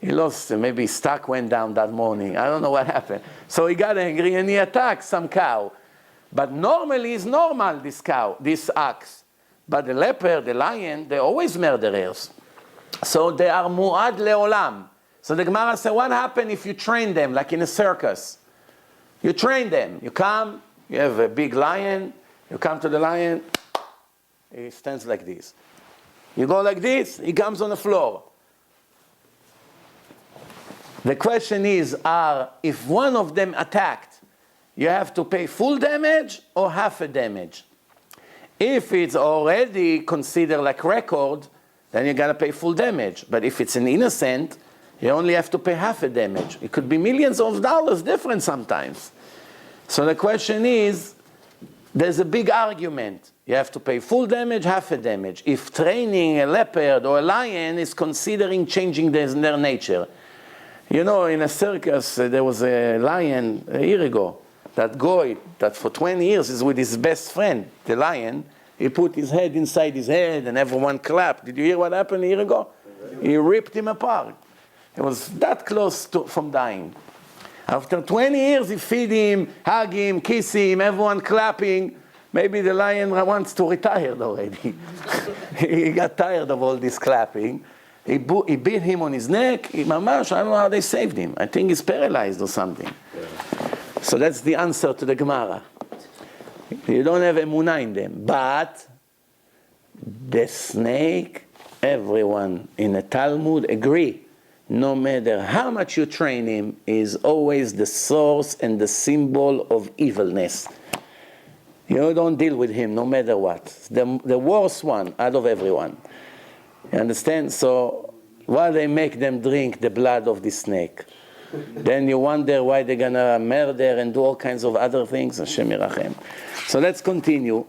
He lost, maybe his stock went down that morning. I don't know what happened. So he got angry and he attacked some cow. But normally it's normal, this ox. But the leopard, the lion, they're always murderers. So they are mu'ad le'olam. So the Gemara says, what happens if you train them, like in a circus? You train them. You come, you have a big lion, you come to the lion, he stands like this. You go like this, he comes on the floor. The question is, if one of them attacked, you have to pay full damage or half a damage? If it's already considered like record, then you gotta pay full damage. But if it's an innocent, you only have to pay half a damage. It could be millions of dollars different sometimes. So the question is, there's a big argument. You have to pay full damage, half a damage. If training a leopard or a lion is considering changing their nature. You know, in a circus, there was a lion a year ago, that guy that for 20 years is with his best friend, the lion. He put his head inside his head and everyone clapped. Did you hear what happened a year ago? He ripped him apart. He was that close from dying. After 20 years, he feed him, hug him, kiss him, everyone clapping. Maybe the lion wants to retire already. He got tired of all this clapping. He beat him on his neck. Mamash, I don't know how they saved him. I think he's paralyzed or something. So that's the answer to the Gemara. You don't have emunah in them. But the snake, everyone in the Talmud agree, no matter how much you train him, is always the source and the symbol of evilness. You don't deal with him no matter what. The worst one out of everyone. You understand? So why they make them drink the blood of the snake? Then you wonder why they're going to murder and do all kinds of other things. Hashem Yirachem. So let's continue.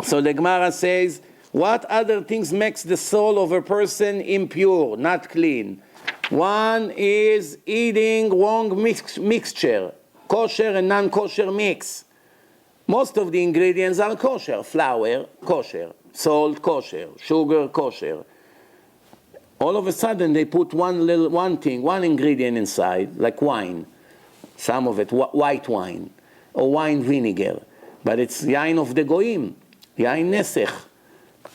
So the Gemara says, what other things makes the soul of a person impure, not clean? One is eating wrong mixture, kosher and non-kosher mix. Most of the ingredients are kosher. Flour, kosher. Salt, kosher. Sugar, kosher. All of a sudden, they put one ingredient inside, like wine. Some of it, white wine, or wine vinegar. But it's yain of the goyim, yain nesech.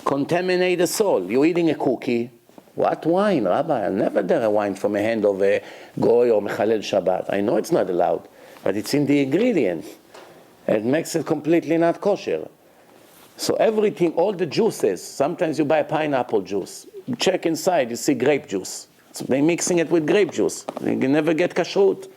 Contaminate the soul. You're eating a cookie. What wine, Rabbi? I'll never dare a wine from a hand of a goy or mechalel Shabbat. I know it's not allowed, but it's in the ingredient. It makes it completely not kosher. So everything, all the juices, sometimes you buy pineapple juice. You check inside, you see grape juice. So they're mixing it with grape juice. You can never get kashrut.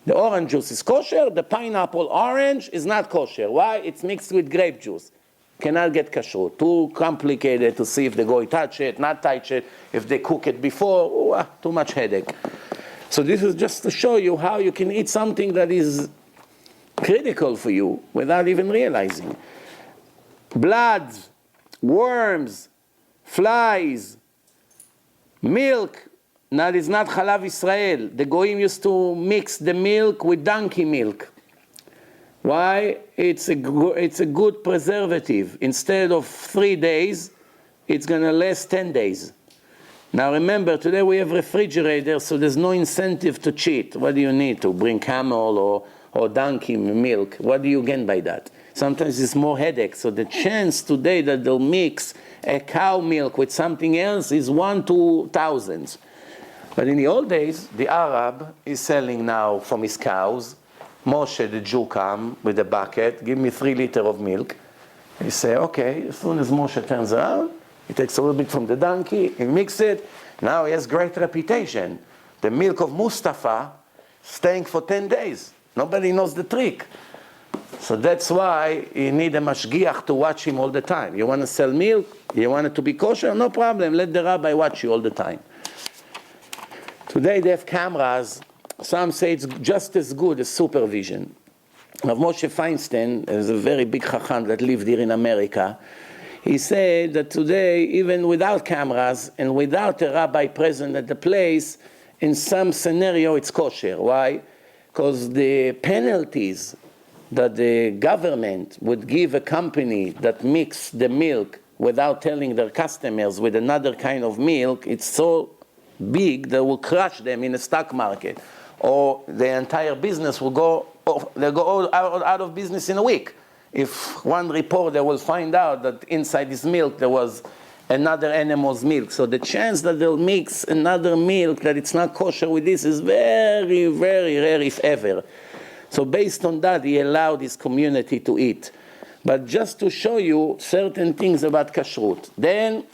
The orange juice is kosher, the pineapple orange is not kosher. Why? It's mixed with grape juice. Cannot get kashrut. Too complicated to see if the goy touch it, not touch it, if they cook it before. Too much headache. So this is just to show you how you can eat something that is critical for you without even realizing. Blood, worms, flies, milk. That is not Chalav Israel. The Goyim used to mix the milk with donkey milk. Why? It's a good preservative. Instead of 3 days, it's going to last 10 days. Now remember, today we have refrigerators, so there's no incentive to cheat. What do you need to bring camel or donkey milk? What do you gain by that? Sometimes it's more headache. So the chance today that they'll mix a cow milk with something else is 1 to thousands. But in the old days, the Arab is selling now from his cows. Moshe, the Jew, come with a bucket, give me 3 liters of milk. He say, okay, as soon as Moshe turns around, he takes a little bit from the donkey, he mixes it. Now he has great reputation. The milk of Mustafa staying for 10 days. Nobody knows the trick. So that's why you need a mashgiach to watch him all the time. You want to sell milk? You want it to be kosher? No problem. Let the rabbi watch you all the time. Today they have cameras. Some say it's just as good as supervision. Now Moshe Feinstein is a very big chacham that lived here in America. He said that today, even without cameras and without a rabbi present at the place, in some scenario it's kosher. Why? Because the penalties that the government would give a company that mix the milk without telling their customers with another kind of milk, it's so big that will crush them in the stock market. Or the entire business will go out of business in a week. If one reporter will find out that inside this milk there was another animal's milk. So the chance that they'll mix another milk that it's not kosher with this is very, very rare, if ever. So based on that, he allowed his community to eat. But just to show you certain things about kashrut. Then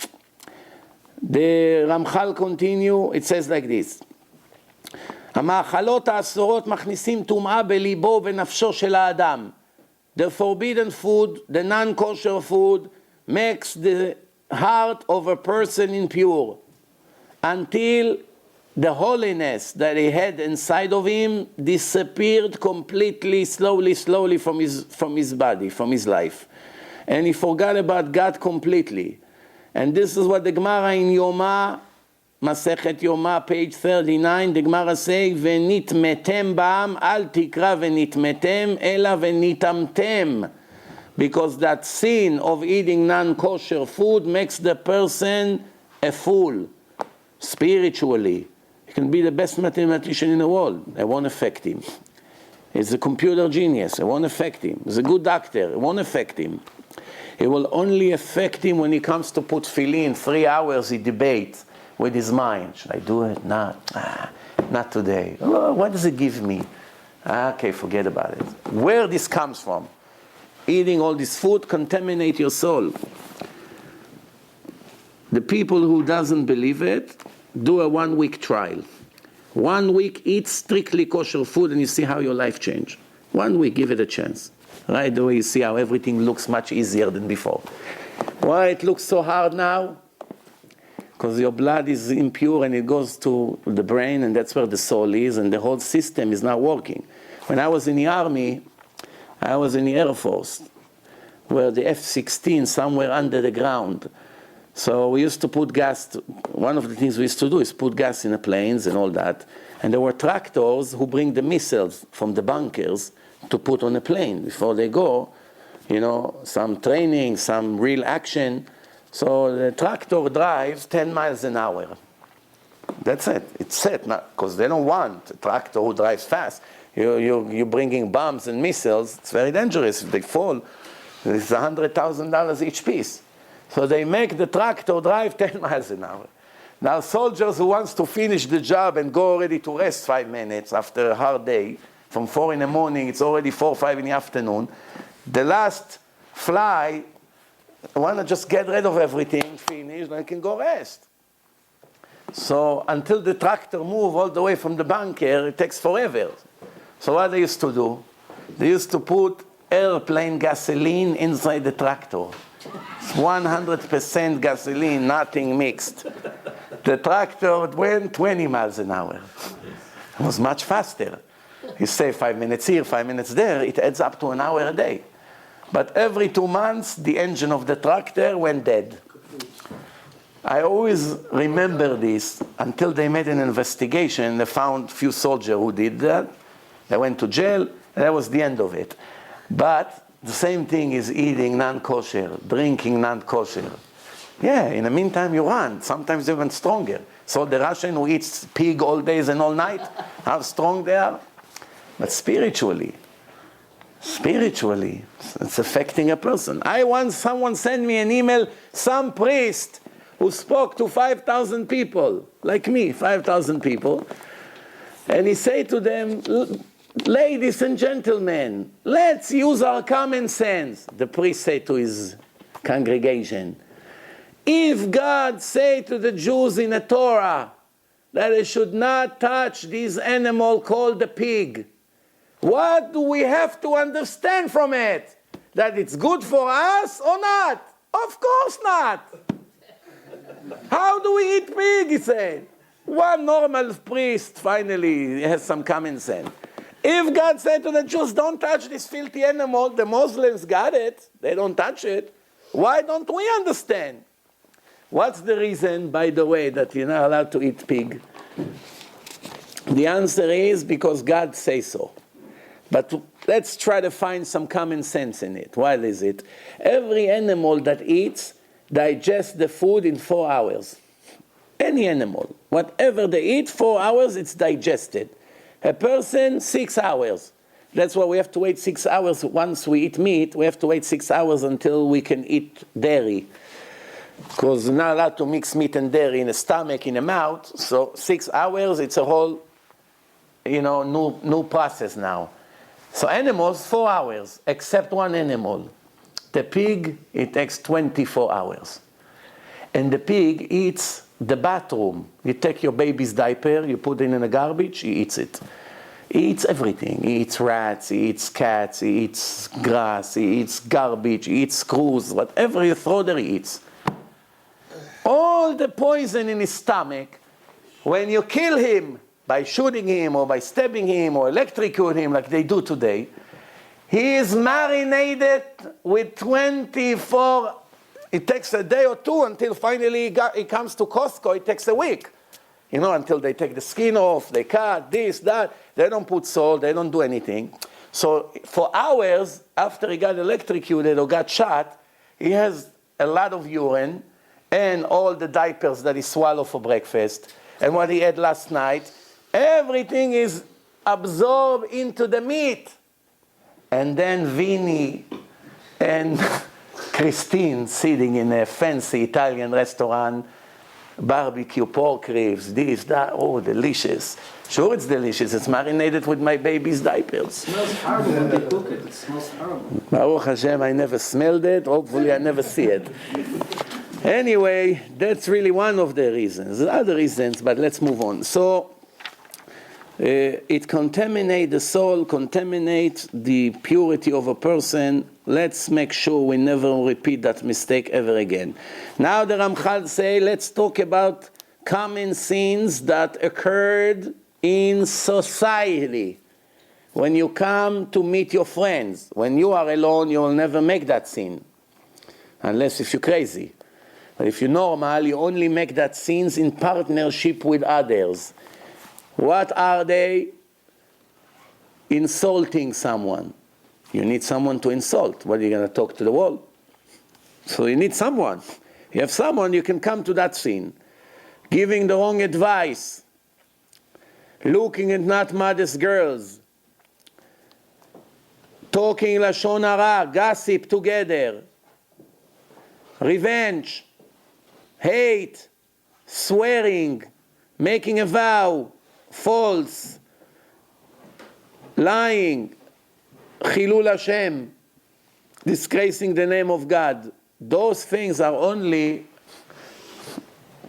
the Ramchal continue, it says like this. המאכלות האסורות מכניסים טומאה בליבו ונפשו של האדם. the forbidden food, the non-kosher food, makes the heart of a person impure until the holiness that he had inside of him disappeared completely, slowly from his body, from his life. And he forgot about God completely. And this is what the Gemara in Yoma, Masechet Yoma, page 39, the Gemara say, V'nitmetem ba'am, al tikra v'nitmetem, ela v'nitamtem. Because that sin of eating non-kosher food makes the person a fool, spiritually. He can be the best mathematician in the world. It won't affect him. He's a computer genius. It won't affect him. He's a good doctor. It won't affect him. It will only affect him when he comes to put tefillin. 3 hours he debates with his mind. Should I do it? Not today. Oh, what does it give me? Okay, forget about it. Where this comes from? Eating all this food contaminate your soul. The people who doesn't believe it, do a 1 week trial. 1 week, eat strictly kosher food and you see how your life change. 1 week, give it a chance. Right away you see how everything looks much easier than before. Why it looks so hard now? Because your blood is impure and it goes to the brain and that's where the soul is and the whole system is not working. When I was in the army, I was in the Air Force, where the F-16 somewhere under the ground. So we used to put gas, one of the things we used to do is put gas in the planes and all that. And there were tractors who bring the missiles from the bunkers to put on a plane before they go. You know, some training, some real action. So the tractor drives 10 miles an hour. That's it. It's set, because they don't want a tractor who drives fast. You're bringing bombs and missiles. It's very dangerous. If they fall, it's $100,000 each piece. So they make the tractor drive 10 miles an hour. Now soldiers who wants to finish the job and go already to rest 5 minutes after a hard day, from 4 in the morning, it's already 4 or 5 in the afternoon. The last fly, want to just get rid of everything, finish, and can go rest. So until the tractor move all the way from the bunker, it takes forever. So what they used to do? They used to put airplane gasoline inside the tractor. 100% gasoline, nothing mixed. The tractor went 20 miles an hour. It was much faster. You say 5 minutes here, 5 minutes there, it adds up to an hour a day. But every 2 months, the engine of the tractor went dead. I always remember this until they made an investigation. They found few soldiers who did that. They went to jail, and that was the end of it. But the same thing is eating non-kosher, drinking non-kosher. Yeah, in the meantime you run, sometimes even stronger. So the Russian who eats pig all days and all night, how strong they are. But spiritually, it's affecting a person. Someone sent me an email, some priest who spoke to 5,000 people, like me, 5,000 people, and he said to them, ladies and gentlemen, let's use our common sense. The priest said to his congregation, if God said to the Jews in the Torah that they should not touch this animal called the pig, what do we have to understand from it? That it's good for us or not? Of course not. How do we eat pig, he said. One normal priest finally has some common sense. If God said to the Jews, don't touch this filthy animal, the Muslims got it. They don't touch it. Why don't we understand? What's the reason, by the way, that you're not allowed to eat pig? The answer is because God says so. But let's try to find some common sense in it. Why is it? Every animal that eats digests the food in 4 hours. Any animal. Whatever they eat, 4 hours, it's digested. A person, 6 hours. That's why we have to wait 6 hours. Once we eat meat, we have to wait 6 hours until we can eat dairy. Because we're not allowed to mix meat and dairy in the stomach, in the mouth. So 6 hours, it's a whole, new process now. So animals, 4 hours, except one animal. The pig, it takes 24 hours. And the pig eats the bathroom. You take your baby's diaper, you put it in the garbage, he eats it. He eats everything. He eats rats, he eats cats, he eats grass, he eats garbage, he eats screws, whatever you throw there he eats. All the poison in his stomach, when you kill him by shooting him or by stabbing him or electrocute him like they do today, he is marinated with 24, it takes a day or two until finally he comes to Costco, it takes a week. You know, until they take the skin off, they cut, this, that, they don't put salt, they don't do anything. So for hours after he got electrocuted or got shot, he has a lot of urine and all the diapers that he swallowed for breakfast and what he had last night, everything is absorbed into the meat. And then Vinny and Christine sitting in a fancy Italian restaurant, barbecue, pork ribs, this, that, oh, delicious. Sure, it's delicious. It's marinated with my baby's diapers. It smells horrible when they cook it. It smells horrible. Baruch Hashem, I never smelled it. Hopefully, I never see it. Anyway, that's really one of the reasons. There are other reasons, but let's move on. So, it contaminates the soul, contaminates the purity of a person. Let's make sure we never repeat that mistake ever again. Now the Ramchal say, let's talk about common sins that occurred in society. When you come to meet your friends, when you are alone, you will never make that sin. Unless if you're crazy. But if you're normal, you only make that sins in partnership with others. What are they? Insulting someone. You need someone to insult. What are you going to talk to the wall? So you need someone. You have someone, you can come to that scene. Giving the wrong advice. Looking at not modest girls. Talking lashon hara, gossip together. Revenge. Hate. Swearing. Making a vow. False. Lying. Chilul Hashem, disgracing the name of God. Those things are only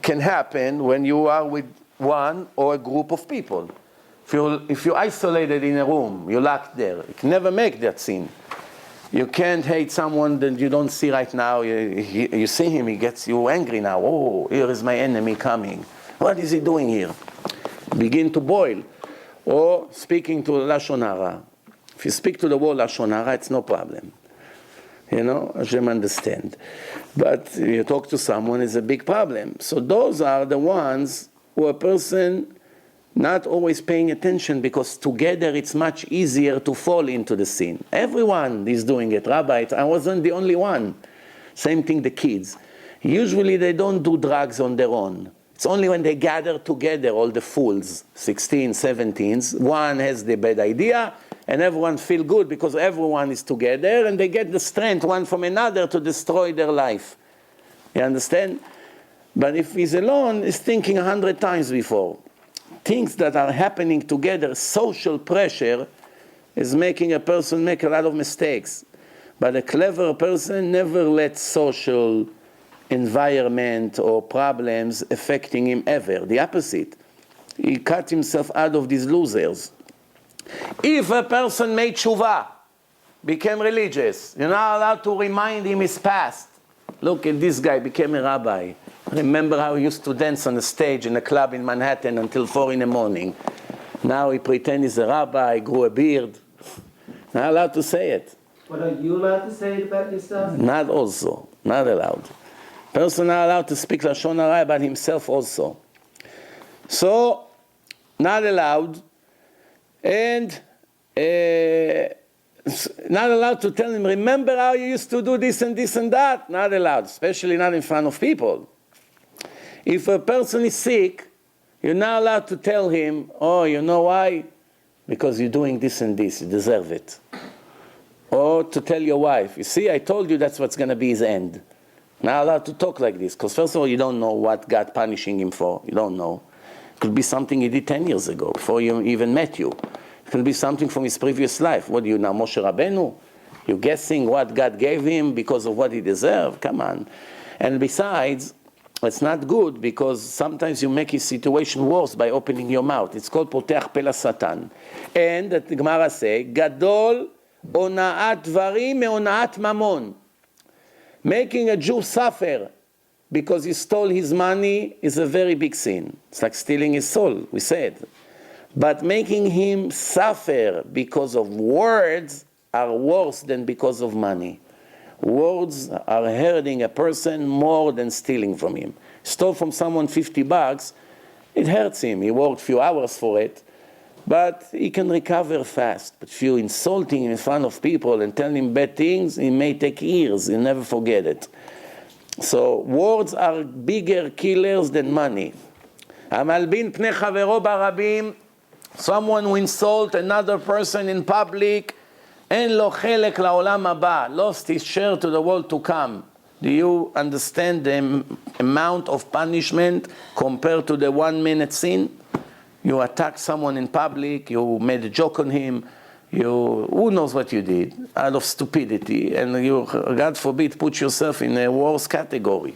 can happen when you are with one or a group of people. If you're isolated in a room, you're locked there, you can never make that sin. You can't hate someone that you don't see right now. You see him, he gets you angry now. Oh, here is my enemy coming. What is he doing here? Begin to boil. Or speaking to Lashon Hara. If you speak to the wall Lashon Hara, it's no problem. You know, Hashem understand. But you talk to someone, it's a big problem. So those are the ones who a person not always paying attention, because together it's much easier to fall into the sin. Everyone is doing it. Rabbi, I wasn't the only one. Same thing the kids. Usually they don't do drugs on their own. It's only when they gather together, all the fools, 16, 17s, one has the bad idea, and everyone feel good because everyone is together, and they get the strength one from another to destroy their life. You understand? But if he's alone, he's thinking 100 times before. Things that are happening together, social pressure, is making a person make a lot of mistakes. But a clever person never lets social environment or problems affecting him ever. The opposite. He cut himself out of these losers. If a person made tshuva, became religious, you're not allowed to remind him his past. Look at this guy, became a rabbi. Remember how he used to dance on the stage in a club in Manhattan until 4 in the morning. Now he pretends he's a rabbi, grew a beard. Not allowed to say it. What are you allowed to say about yourself? Not also. Not allowed. Person not allowed to speak lashon hara about himself also. So, not allowed. And not allowed to tell him, remember how you used to do this and this and that? Not allowed, especially not in front of people. If a person is sick, you're not allowed to tell him, oh, you know why? Because you're doing this and this, you deserve it. Or to tell your wife, you see, I told you that's what's going to be his end. Not allowed to talk like this, because first of all, you don't know what God punishing him for. You don't know. It could be something he did 10 years ago, before he even met you. It could be something from his previous life. What do you now, Moshe Rabbeinu? You're guessing what God gave him because of what he deserved? Come on. And besides, it's not good because sometimes you make a situation worse by opening your mouth. It's called potech pe satan. And the Gemara say, gadol ona'at dvarim me'ona'at mamon. Making a Jew suffer because he stole his money is a very big sin. It's like stealing his soul, we said. But making him suffer because of words are worse than because of money. Words are hurting a person more than stealing from him. Stole from someone $50, it hurts him. He worked a few hours for it, but he can recover fast. But if you insulting him in front of people and telling him bad things, he may take years. He'll never forget it. So words are bigger killers than money. המלבין פני חברו ברבים, someone who insult another person in public, אין לו חלק לעולם הבא, lost his share to the world to come. Do you understand the amount of punishment compared to the 1 minute sin? You attacked someone in public, you made a joke on him, who knows what you did out of stupidity, and you, God forbid, put yourself in a worse category.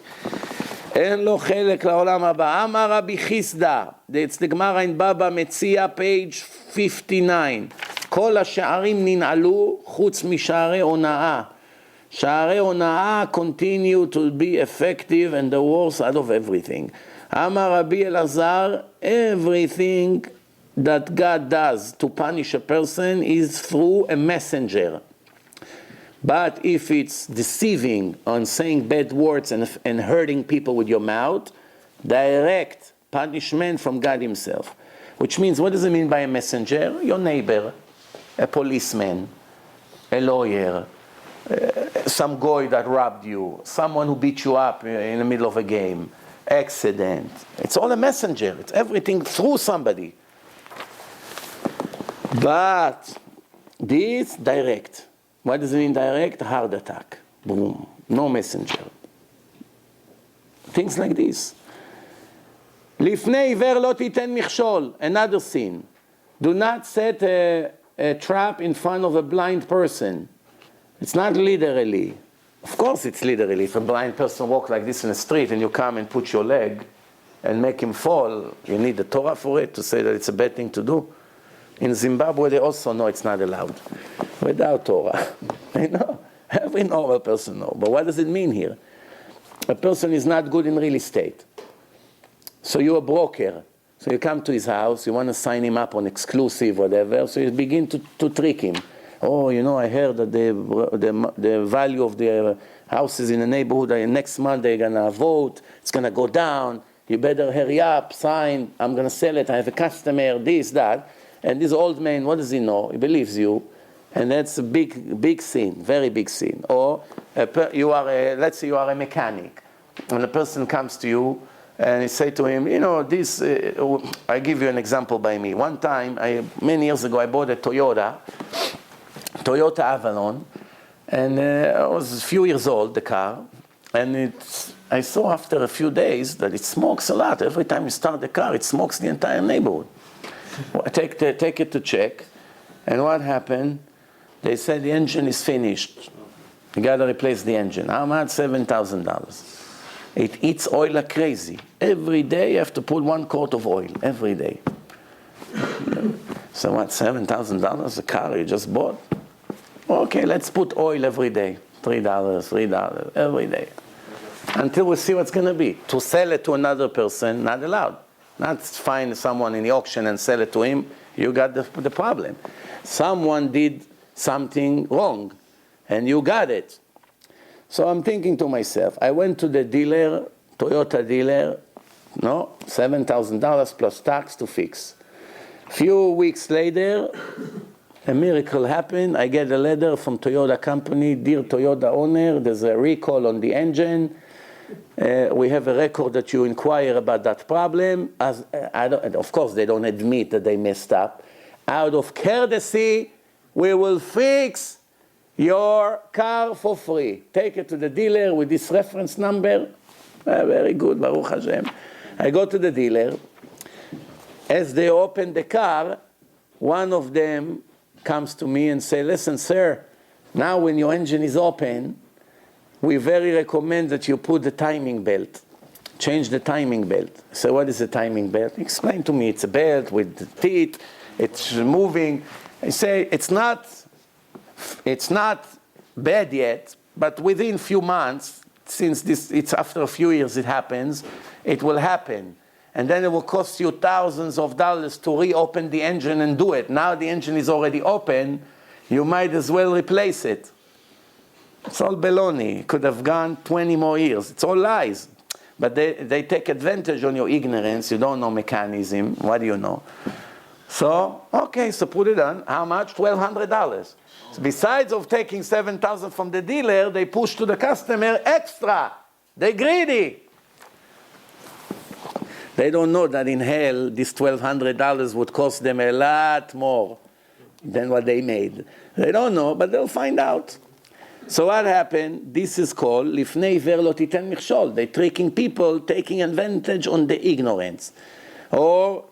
אין לו חלק לעולם הבא. אמר רבי חיסדא, it's the Gemara in Baba Metzia, page 59. כל השערים ננעלו חוץ משערי הונאה. שערי הונאה continue to be effective and the worst out of everything. אמר רבי אלעזר, everything that God does to punish a person is through a messenger. But if it's deceiving and saying bad words and hurting people with your mouth, direct punishment from God himself. Which means, what does it mean by a messenger? Your neighbor, a policeman, a lawyer, some guy that robbed you, someone who beat you up in the middle of a game, accident. It's all a messenger. It's everything through somebody. But this direct. What does it mean direct? Heart attack. Boom. No messenger. Things like this. לפני עיוור לא תיתן מכשול. Another sin. Do not set a trap in front of a blind person. It's not literally. Of course it's literally. If a blind person walks like this in the street and you come and put your leg and make him fall, you need the Torah for it to say that it's a bad thing to do. In Zimbabwe they also know it's not allowed. Without Torah. You know, every normal person knows. But what does it mean here? A person is not good in real estate. So you're a broker. So you come to his house, you want to sign him up on exclusive, whatever, so you begin to trick him. Oh, you know, I heard that the value of the houses in the neighborhood, next month they're going to vote, it's going to go down, you better hurry up, sign, I'm going to sell it, I have a customer, this, that. And this old man, what does he know? He believes you. And that's a big sin, very big sin. Or let's say you are a mechanic, and a person comes to you, and you say to him, you know, this, I give you an example by me. One time, many years ago, I bought a Toyota Avalon, and I was a few years old, the car, and I saw after a few days that it smokes a lot. Every time you start the car, it smokes the entire neighborhood. I take it to check, and what happened? They said the engine is finished. You got to replace the engine. How much? $7,000. It eats oil like crazy. Every day you have to put 1 quart of oil. Every day. So what, $7,000 a car you just bought? Okay, let's put oil every day. $3 every day. Until we see what's going to be. To sell it to another person, not allowed. Not find someone in the auction and sell it to him. You got the problem. Someone did something wrong, and you got it. So I'm thinking to myself, I went to the dealer, Toyota dealer, $7,000 plus tax to fix. Few weeks later, a miracle happened. I get a letter from Toyota company, dear Toyota owner, there's a recall on the engine. We have a record that you inquire about that problem. Of course, they don't admit that they messed up. Out of courtesy, we will fix your car for free. Take it to the dealer with this reference number. Very good, Baruch Hashem. I go to the dealer. As they open the car, one of them comes to me and say, listen, sir, now when your engine is open, we very recommend that you put the timing belt change the timing belt. So what is a timing belt? Explain to me. It's a belt with the teeth. It's moving. I say it's not bad yet, but within few months, since it's after a few years it happens, it will happen. And then it will cost you thousands of dollars to reopen the engine and do it. Now the engine is already open, you might as well replace it. It's all baloney. It could have gone 20 more years. It's all lies. But they take advantage on your ignorance. You don't know mechanism. What do you know? So, okay, so put it on. How much? $1,200. So besides of taking $7,000 from the dealer, they push to the customer extra. They're greedy. They don't know that in hell, this $1,200 would cost them a lot more than what they made. They don't know, but they'll find out. So what happened? This is called Lifnei Ver Lo Titen Michshol. They're tricking people, taking advantage on the ignorance. Or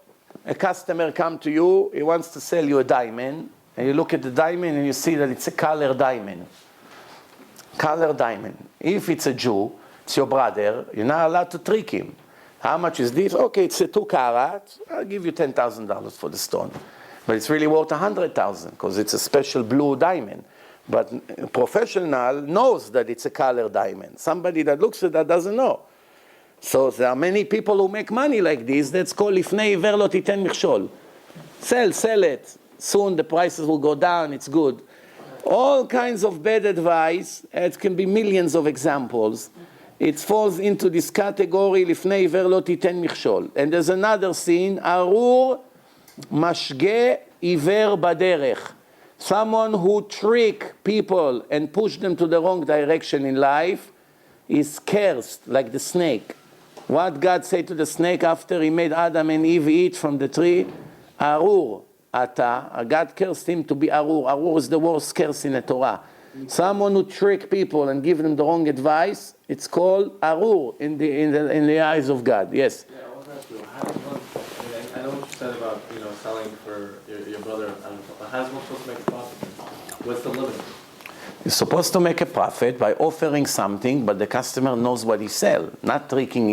a customer come to you, he wants to sell you a diamond, and you look at the diamond and you see that it's a color diamond. Color diamond. If it's a Jew, it's your brother, you're not allowed to trick him. How much is this? Okay, it's a 2 carat. I'll give you $10,000 for the stone. But it's really worth $100,000 because it's a special blue diamond. But a professional knows that it's a color diamond. Somebody that looks at that doesn't know. So there are many people who make money like this. That's called Lifnei Ver Lo Titen Michshol. Sell it. Soon the prices will go down. It's good. All kinds of bad advice. It can be millions of examples. It falls into this category, Lifnei Ver Lo Titen Michshol. And there's another scene, Arur Mashge Iver Baderech. Someone who trick people and push them to the wrong direction in life is cursed, like the snake. What God said to the snake after he made Adam and Eve eat from the tree? Arur Ata. God cursed him to be Arur. Arur is the worst curse in the Torah. Someone who trick people and give them the wrong advice, it's called Arur in the eyes of God. Yes? Yeah, I want to ask you, I know what you said about, selling for your brother. How's one supposed to make a profit? What's the limit? You're supposed to make a profit by offering something, but the customer knows what he sells, not tricking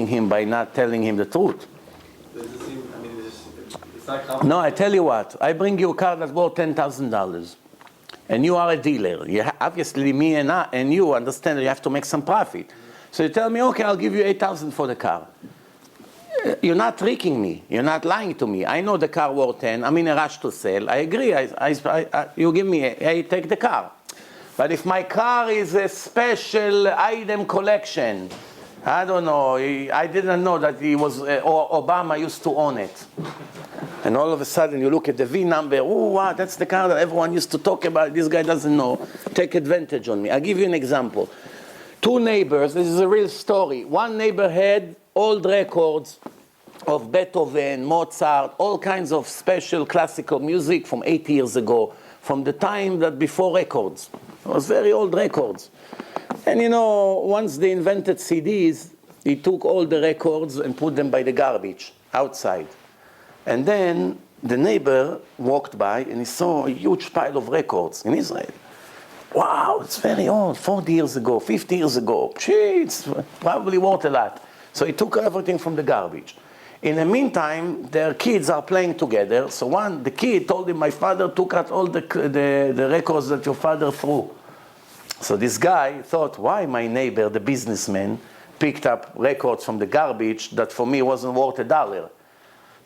him by not telling him the truth. Does it seem, it's not complicated. No, I tell you what, I bring you a car that's worth $10,000. And you are a dealer. Obviously, me and you understand that you have to make some profit. So you tell me, okay, I'll give you $8,000 for the car. You're not tricking me. You're not lying to me. I know the car worth 10. I'm in a rush to sell. I agree. You give me, I take the car. But if my car is a special item collection, I don't know. I didn't know that Obama used to own it. And all of a sudden you look at the V number, oh wow, that's the car that everyone used to talk about. This guy doesn't know. Take advantage on me. I'll give you an example. 2 neighbors, this is a real story. One neighbor had old records of Beethoven, Mozart, all kinds of special classical music from 8 years ago, from the time that before records. It was very old records. And once they invented CDs, he took all the records and put them by the garbage outside. And then the neighbor walked by and he saw a huge pile of records in Israel. Wow, it's very old, 40 years ago, 50 years ago. Gee, it's probably worth a lot. So he took everything from the garbage. In the meantime, their kids are playing together. So the kid told him, my father took out all the records that your father threw. So this guy thought, why my neighbor, the businessman, picked up records from the garbage that for me wasn't worth $1?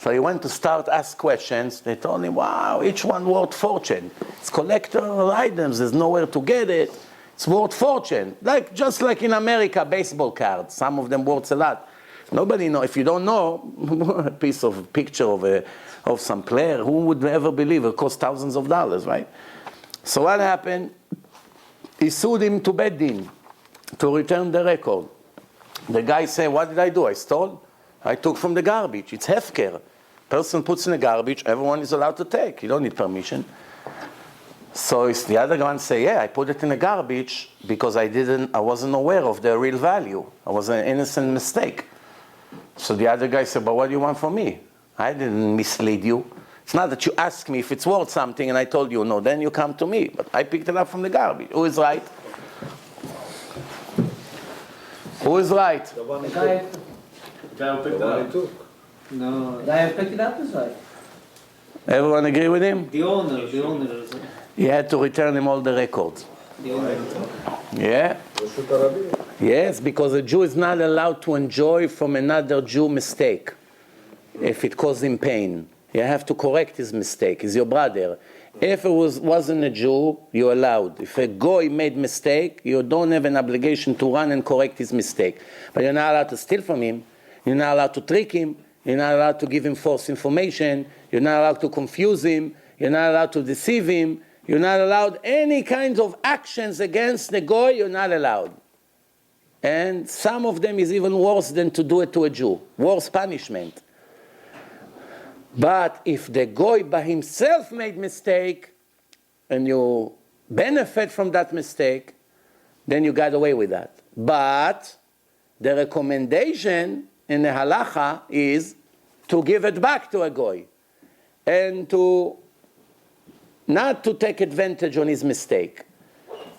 So he went to start ask questions. They told him, wow, each one worth fortune. It's collector items. There's nowhere to get it. It's worth fortune. Just like in America, baseball cards. Some of them worth a lot. Nobody knows. If you don't know, a picture of some player, who would ever believe it cost thousands of dollars, right? So what happened? He sued him to Beit Din to return the record. The guy said, what did I do? I stole? I took from the garbage. It's hefker. Person puts in the garbage, everyone is allowed to take. You don't need permission. So the other one say, yeah, I put it in the garbage because I wasn't aware of the real value. It was an innocent mistake. So the other guy said, but what do you want from me? I didn't mislead you. It's not that you ask me if it's worth something and I told you no, then you come to me. But I picked it up from the garbage. Who is right? Who is right? The guy, Guy who picked it up. no, the guy who picked it up is right. Everyone agree with him? The owner is He had to return him all the records. the owner. Yeah? Yes, because a Jew is not allowed to enjoy from another Jew mistake if it causes him pain. You have to correct his mistake. He's your brother. If it wasn't a Jew, you're allowed. If a goy made mistake, you don't have an obligation to run and correct his mistake. But you're not allowed to steal from him. You're not allowed to trick him. You're not allowed to give him false information. You're not allowed to confuse him. You're not allowed to deceive him. You're not allowed any kinds of actions against the goy. You're not allowed. And some of them is even worse than to do it to a Jew. Worse punishment. But if the goy by himself made mistake, and you benefit from that mistake, then you got away with that. But the recommendation in the halacha is to give it back to a goy, and to not to take advantage on his mistake,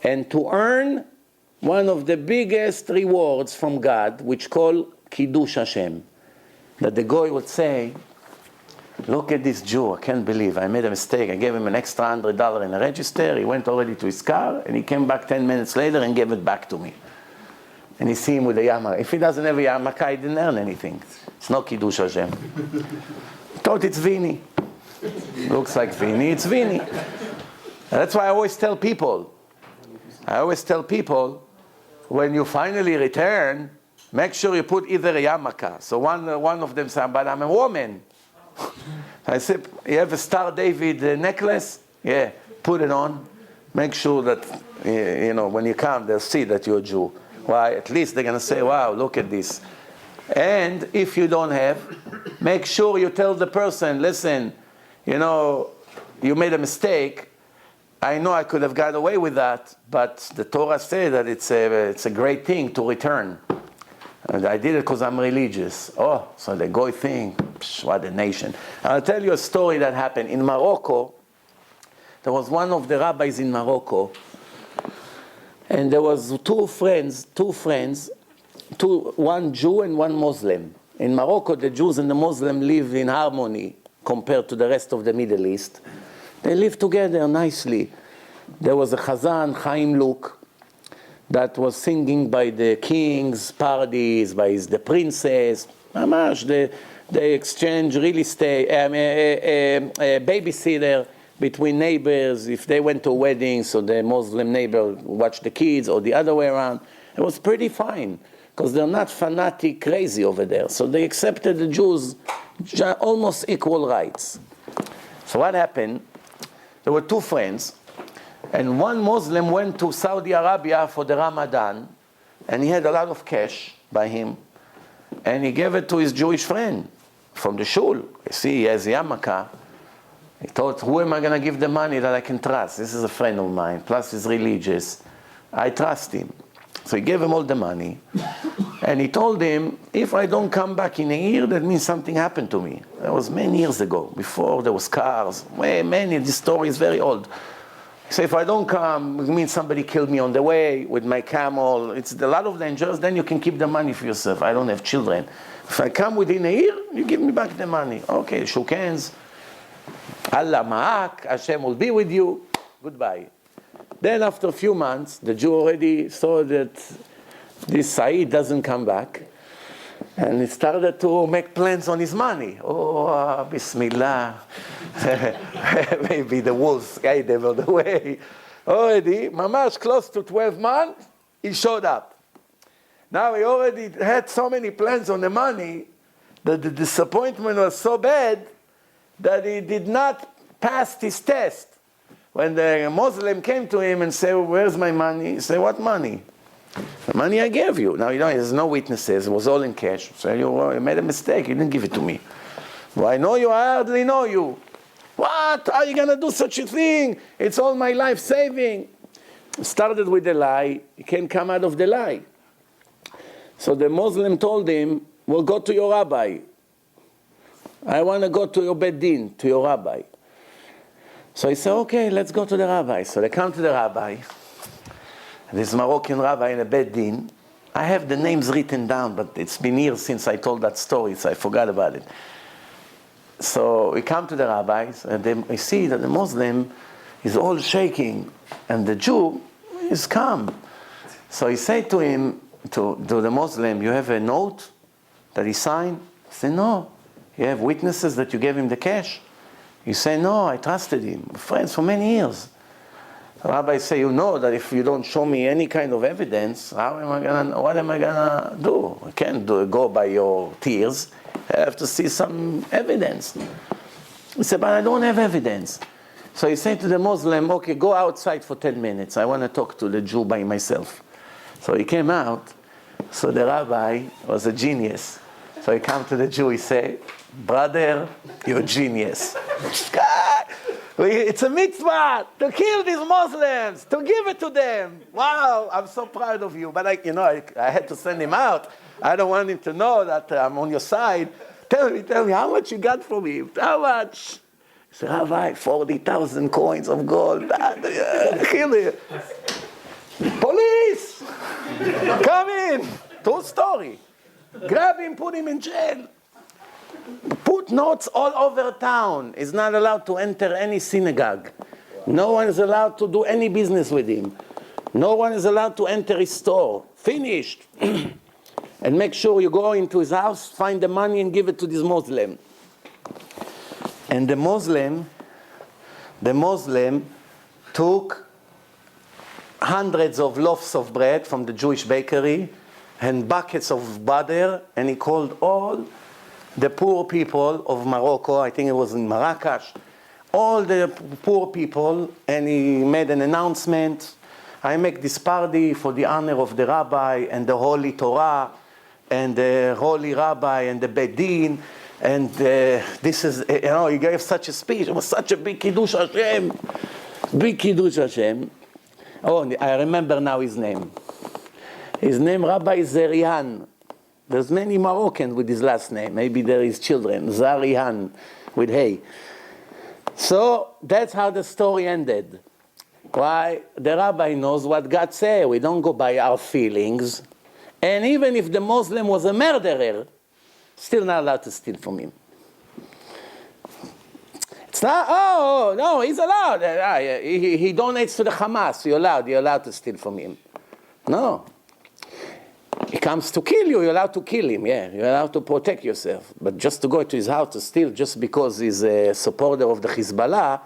and to earn one of the biggest rewards from God, which called Kiddush Hashem. That the goy would say, look at this Jew, I can't believe I made a mistake. I gave him an extra $100 in a register. He went already to his car, and he came back 10 minutes later and gave it back to me. And you see him with a yarmulke. If he doesn't have a yarmulke, he didn't earn anything. It's not Kiddush Hashem. Thought it's Vini. Looks like Vini, it's Vini. That's why I always tell people, when you finally return, make sure you put either a yarmulke. So one of them said, but I'm a woman. I said, you have a Star David necklace? Yeah, put it on. Make sure that, when you come, they'll see that you're a Jew. Why? At least they're going to say, wow, look at this. And if you don't have, make sure you tell the person, listen, you made a mistake. I know I could have got away with that, but the Torah says that it's a great thing to return. And I did it because I'm religious. Oh, so the goy thing, what a nation. I'll tell you a story that happened. In Morocco, there was one of the rabbis in Morocco, and there was two friends, one Jew and one Muslim. In Morocco, the Jews and the Muslims live in harmony compared to the rest of the Middle East. They live together nicely. There was a Chazan, Chaim Luk, that was singing by the king's parties, by the princess. They exchange real estate, babysitter between neighbors. If they went to a wedding, so the Muslim neighbor watched the kids, or the other way around. It was pretty fine, because they're not fanatic crazy over there. So they accepted the Jews almost equal rights. So what happened? There were two friends, and one Muslim went to Saudi Arabia for the Ramadan, and he had a lot of cash by him, and he gave it to his Jewish friend from the shul. You see, he has yarmulke. He thought, who am I going to give the money that I can trust? This is a friend of mine, plus he's religious. I trust him. So he gave him all the money, and he told him, if I don't come back in a year, that means something happened to me. That was many years ago, before there was cars. This story is very old. So if I don't come, it means somebody killed me on the way with my camel. It's a lot of dangers. Then you can keep the money for yourself. I don't have children. If I come within a year, you give me back the money. Okay, shook hands. Allah ma'ak, Hashem will be with you. Goodbye. Then after a few months, the Jew already saw that this Saeed doesn't come back. And he started to make plans on his money. Oh, Bismillah. Maybe the wolves ate them all the way. Already, mamash close to 12 months, he showed up. Now he already had so many plans on the money that the disappointment was so bad that he did not pass his test. When the Muslim came to him and said, where's my money? He said, what money? The money I gave you. Now, there's no witnesses. It was all in cash. So you made a mistake. You didn't give it to me. Well, I know you. I hardly know you. What? Are you going to do such a thing? It's all my life saving. Started with a lie. He can't come out of the lie. So the Muslim told him, well, go to your rabbi. I want to go to your Beit Din, to your rabbi. So he said, okay, let's go to the rabbi. So they come to the rabbi. This Moroccan rabbi in a Beit Din, I have the names written down, but it's been years since I told that story, so I forgot about it. So we come to the rabbis, and then I see that the Muslim is all shaking, and the Jew is calm. So he said to him, to the Muslim, you have a note that he signed? He said, no. You have witnesses that you gave him the cash? He said, no, I trusted him. We're friends for many years. The rabbis say, you know that if you don't show me any kind of evidence, what am I gonna do? I can't go by your tears. I have to see some evidence. He said, but I don't have evidence. So he said to the Muslim, okay, go outside for 10 minutes. I want to talk to the Jew by myself. So he came out. So the rabbi was a genius. So he came to the Jew, he said, brother, you're a genius. It's a mitzvah to kill these Muslims, to give it to them. Wow, I'm so proud of you. But I had to send him out. I don't want him to know that I'm on your side. Tell me, how much you got from him? How much? He said, Rabbi, 40,000 coins of gold. Kill him. Police! Come in! True story. Grab him, put him in jail. Put notes all over town. He's not allowed to enter any synagogue. No one is allowed to do any business with him. No one is allowed to enter his store. Finished. And make sure you go into his house, find the money and give it to this Muslim. And the Muslim took hundreds of loaves of bread from the Jewish bakery and buckets of butter, and he called all the poor people of Morocco, I think it was in Marrakesh, all the poor people, and he made an announcement. I make this party for the honor of the rabbi and the holy Torah and the holy rabbi and the Bedin. And this is, he gave such a speech. It was such a big Kiddush Hashem. Big Kiddush Hashem. Oh, I remember now his name. His name, Rabbi Zerihan. There's many Moroccans with his last name. Maybe there is children. Zarihan with hay. So that's how the story ended. Why? The rabbi knows what God said. We don't go by our feelings. And even if the Muslim was a murderer, still not allowed to steal from him. It's not, oh, no, he's allowed. He donates to the Hamas. You're allowed to steal from him. No. He comes to kill you, you're allowed to kill him, yeah. You're allowed to protect yourself. But just to go to his house to steal just because he's a supporter of the Hezbollah,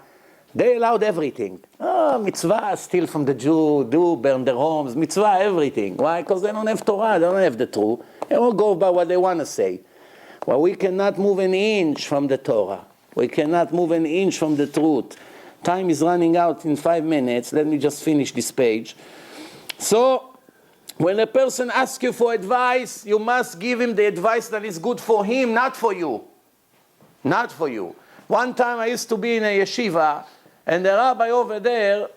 they allowed everything. Oh, mitzvah, steal from the Jew, burn their homes, mitzvah, everything. Why? Because they don't have Torah, they don't have the truth. They all go by what they want to say. Well, we cannot move an inch from the Torah. We cannot move an inch from the truth. Time is running out in 5 minutes. Let me just finish this page. So, when a person asks you for advice, you must give him the advice that is good for him, not for you. Not for you. One time I used to be in a yeshiva, and the rabbi over there,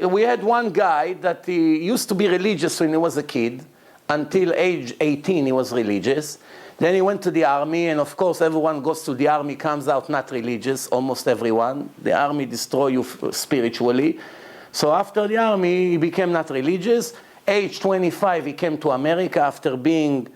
we had one guy that he used to be religious when he was a kid. Until age 18 he was religious. Then he went to the army, and of course everyone goes to the army, comes out not religious, almost everyone. The army destroys you spiritually. So after the army he became not religious. Age 25 he came to America after being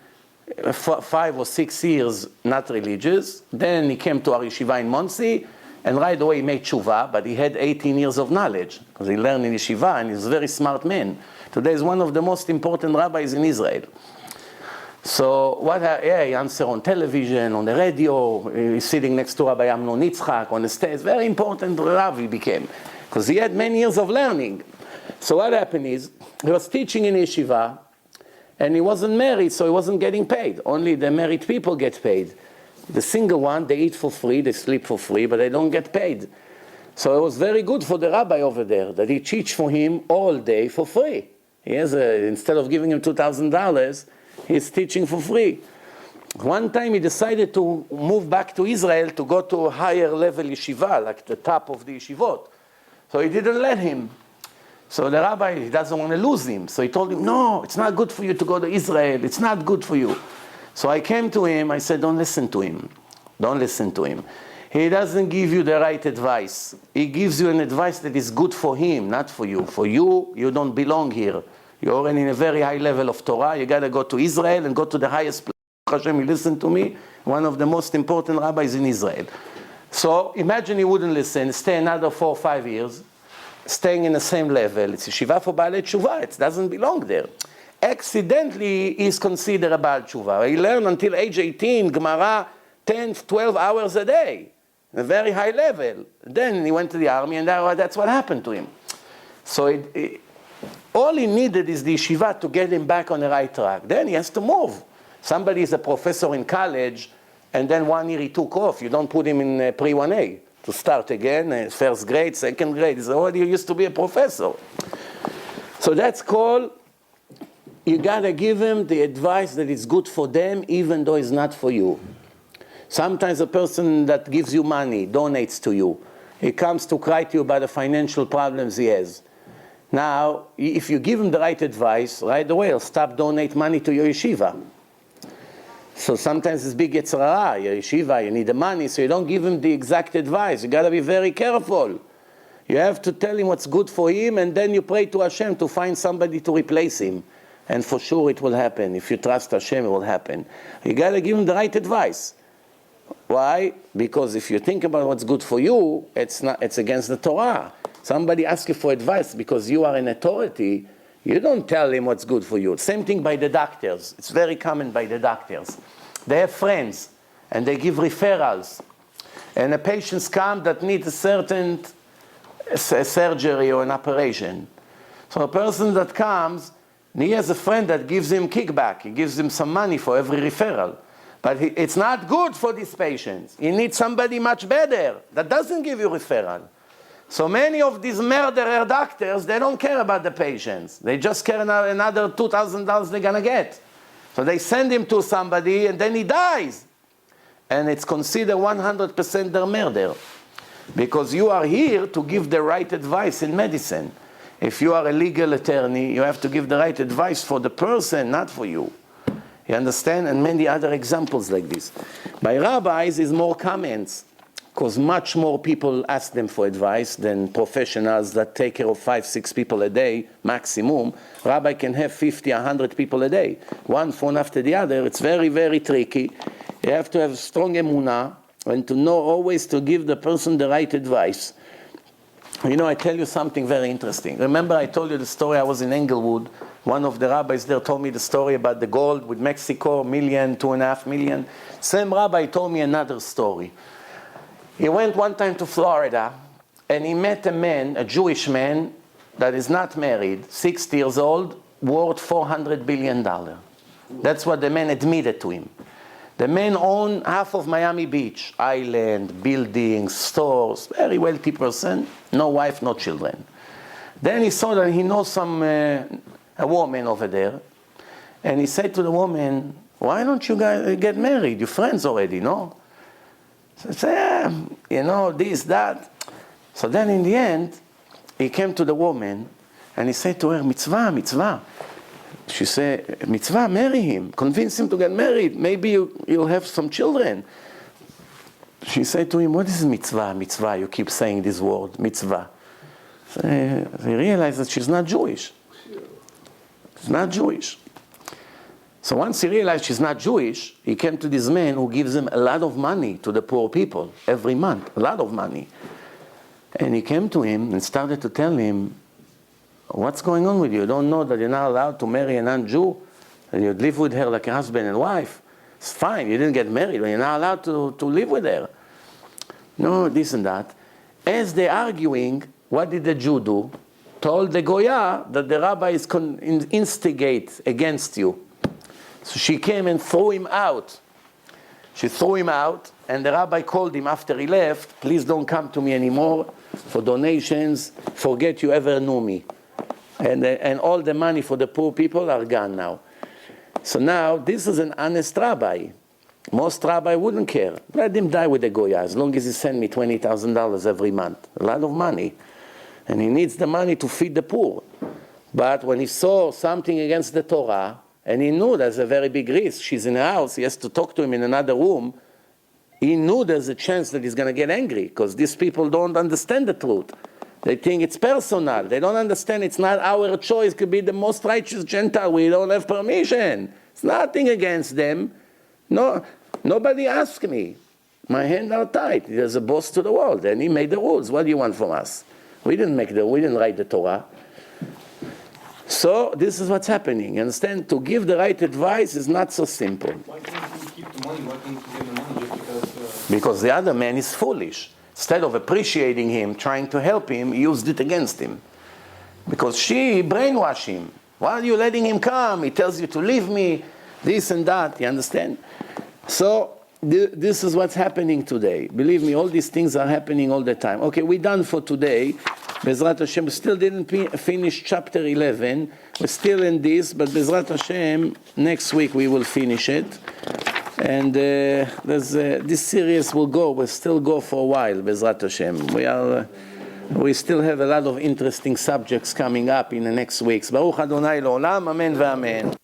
5 or 6 years not religious. Then he came to our yeshiva in Monsey, and right away he made tshuva, but he had 18 years of knowledge, because he learned in yeshiva, and he's a very smart man. Today is one of the most important rabbis in Israel. So he answered on television, on the radio, he's sitting next to Rabbi Amnon Yitzchak on the stage. Very important rabbi he became, because he had many years of learning. So what happened is, he was teaching in yeshiva, and he wasn't married, so he wasn't getting paid. Only the married people get paid. The single one, they eat for free, they sleep for free, but they don't get paid. So it was very good for the rabbi over there, that he teach for him all day for free. He has instead of giving him $2,000, he's teaching for free. One time he decided to move back to Israel to go to a higher level yeshiva, like the top of the yeshivot. So he didn't let him. So the rabbi, he doesn't want to lose him. So he told him, no, it's not good for you to go to Israel. It's not good for you. So I came to him, I said, don't listen to him. Don't listen to him. He doesn't give you the right advice. He gives you an advice that is good for him, not for you. For you, you don't belong here. You're already in a very high level of Torah. You got to go to Israel and go to the highest place. Hashem, you listen to me, one of the most important rabbis in Israel. So imagine he wouldn't listen, stay another 4 or 5 years, staying in the same level. It's yeshiva for Baalei Tshuva. It doesn't belong there. Accidentally, he's considered a Baal Tshuva. He learned until age 18, Gemara, 10, 12 hours a day, a very high level. Then he went to the army, and that's what happened to him. So all he needed is the yeshiva to get him back on the right track. Then he has to move. Somebody is a professor in college, and then 1 year he took off. You don't put him in pre-1A to start again, first grade, second grade. He's already used to be a professor. So that's called, you gotta give him the advice that is good for them, even though it's not for you. Sometimes a person that gives you money, donates to you, he comes to cry to you about the financial problems he has. Now, if you give him the right advice, right away he'll stop donate money to your yeshiva. So sometimes it's big yetzirah, your yeshiva, you need the money, so you don't give him the exact advice. You got to be very careful. You have to tell him what's good for him, and then you pray to Hashem to find somebody to replace him. And for sure it will happen. If you trust Hashem, it will happen. You got to give him the right advice. Why? Because if you think about what's good for you, it's against the Torah. Somebody asks you for advice because you are an authority, you don't tell him what's good for you. Same thing by the doctors. It's very common by the doctors. They have friends, and they give referrals. And the patients come that need a certain surgery or an operation. So a person that comes, he has a friend that gives him kickback. He gives him some money for every referral. But it's not good for these patients. You need somebody much better that doesn't give you referral. So many of these murderer doctors, they don't care about the patients. They just care another $2,000 they're going to get. So they send him to somebody, and then he dies. And it's considered 100% their murder. Because you are here to give the right advice in medicine. If you are a legal attorney, you have to give the right advice for the person, not for you. You understand? And many other examples like this. By rabbis is more comments, because much more people ask them for advice than professionals that take care of 5, 6 people a day, maximum. Rabbi can have 50, 100 people a day. One phone after the other. It's very, very tricky. You have to have strong emunah and to know always to give the person the right advice. You know, I tell you something very interesting. Remember I told you the story, I was in Englewood. One of the rabbis there told me the story about the gold with Mexico, $1 million, $2.5 million. Same rabbi told me another story. He went one time to Florida, and he met a man, a Jewish man, that is not married, 60 years old, worth $400 billion. That's what the man admitted to him. The man owned half of Miami Beach, island, buildings, stores, very wealthy person, no wife, no children. Then he saw that he knows a woman over there, and he said to the woman, why don't you guys get married? You're friends already, no? So I said, you know, this, that. So then in the end, he came to the woman, and he said to her, mitzvah, mitzvah. She said, mitzvah, marry him. Convince him to get married. Maybe you'll have some children. She said to him, what is mitzvah, mitzvah? You keep saying this word, mitzvah. So he realized that she's not Jewish. She's not Jewish. So once he realized she's not Jewish, he came to this man who gives him a lot of money to the poor people every month, a lot of money. And he came to him and started to tell him, what's going on with you? You don't know that you're not allowed to marry a non-Jew? And you live with her like a husband and wife? It's fine, you didn't get married, but you're not allowed to live with her. No, this and that. As they're arguing, what did the Jew do? Told the Goya that the rabbi is instigate against you. So she came and threw him out. She threw him out, and the rabbi called him after he left, please don't come to me anymore for donations, forget you ever knew me. And all the money for the poor people are gone now. So now, this is an honest rabbi. Most rabbi wouldn't care. Let him die with the Goya, as long as he send me $20,000 every month. A lot of money. And he needs the money to feed the poor. But when he saw something against the Torah, and he knew there's a very big risk, she's in the house, he has to talk to him in another room, he knew there's a chance that he's going to get angry, because these people don't understand the truth. They think it's personal. They don't understand it's not our choice to be the most righteous Gentile. We don't have permission. It's nothing against them. No, nobody asked me. My hands are tied. There's a boss to the world, and he made the rules. What do you want from us? We didn't write the Torah. So this is what's happening. You understand? To give the right advice is not so simple. Why can't you keep the money? Why can't you give the money just because? Because the other man is foolish. Instead of appreciating him, trying to help him, he used it against him. Because she brainwashed him. Why are you letting him come? He tells you to leave me, this and that. You understand? So this is what's happening today. Believe me, all these things are happening all the time. Okay, we're done for today. Bezrat Hashem, we still didn't finish chapter 11. We're still in this, but Bezrat Hashem, next week we will finish it. And this series will still go for a while, Bezrat Hashem. We still have a lot of interesting subjects coming up in the next weeks. Baruch Adonai L'olam, Amen v'Amen.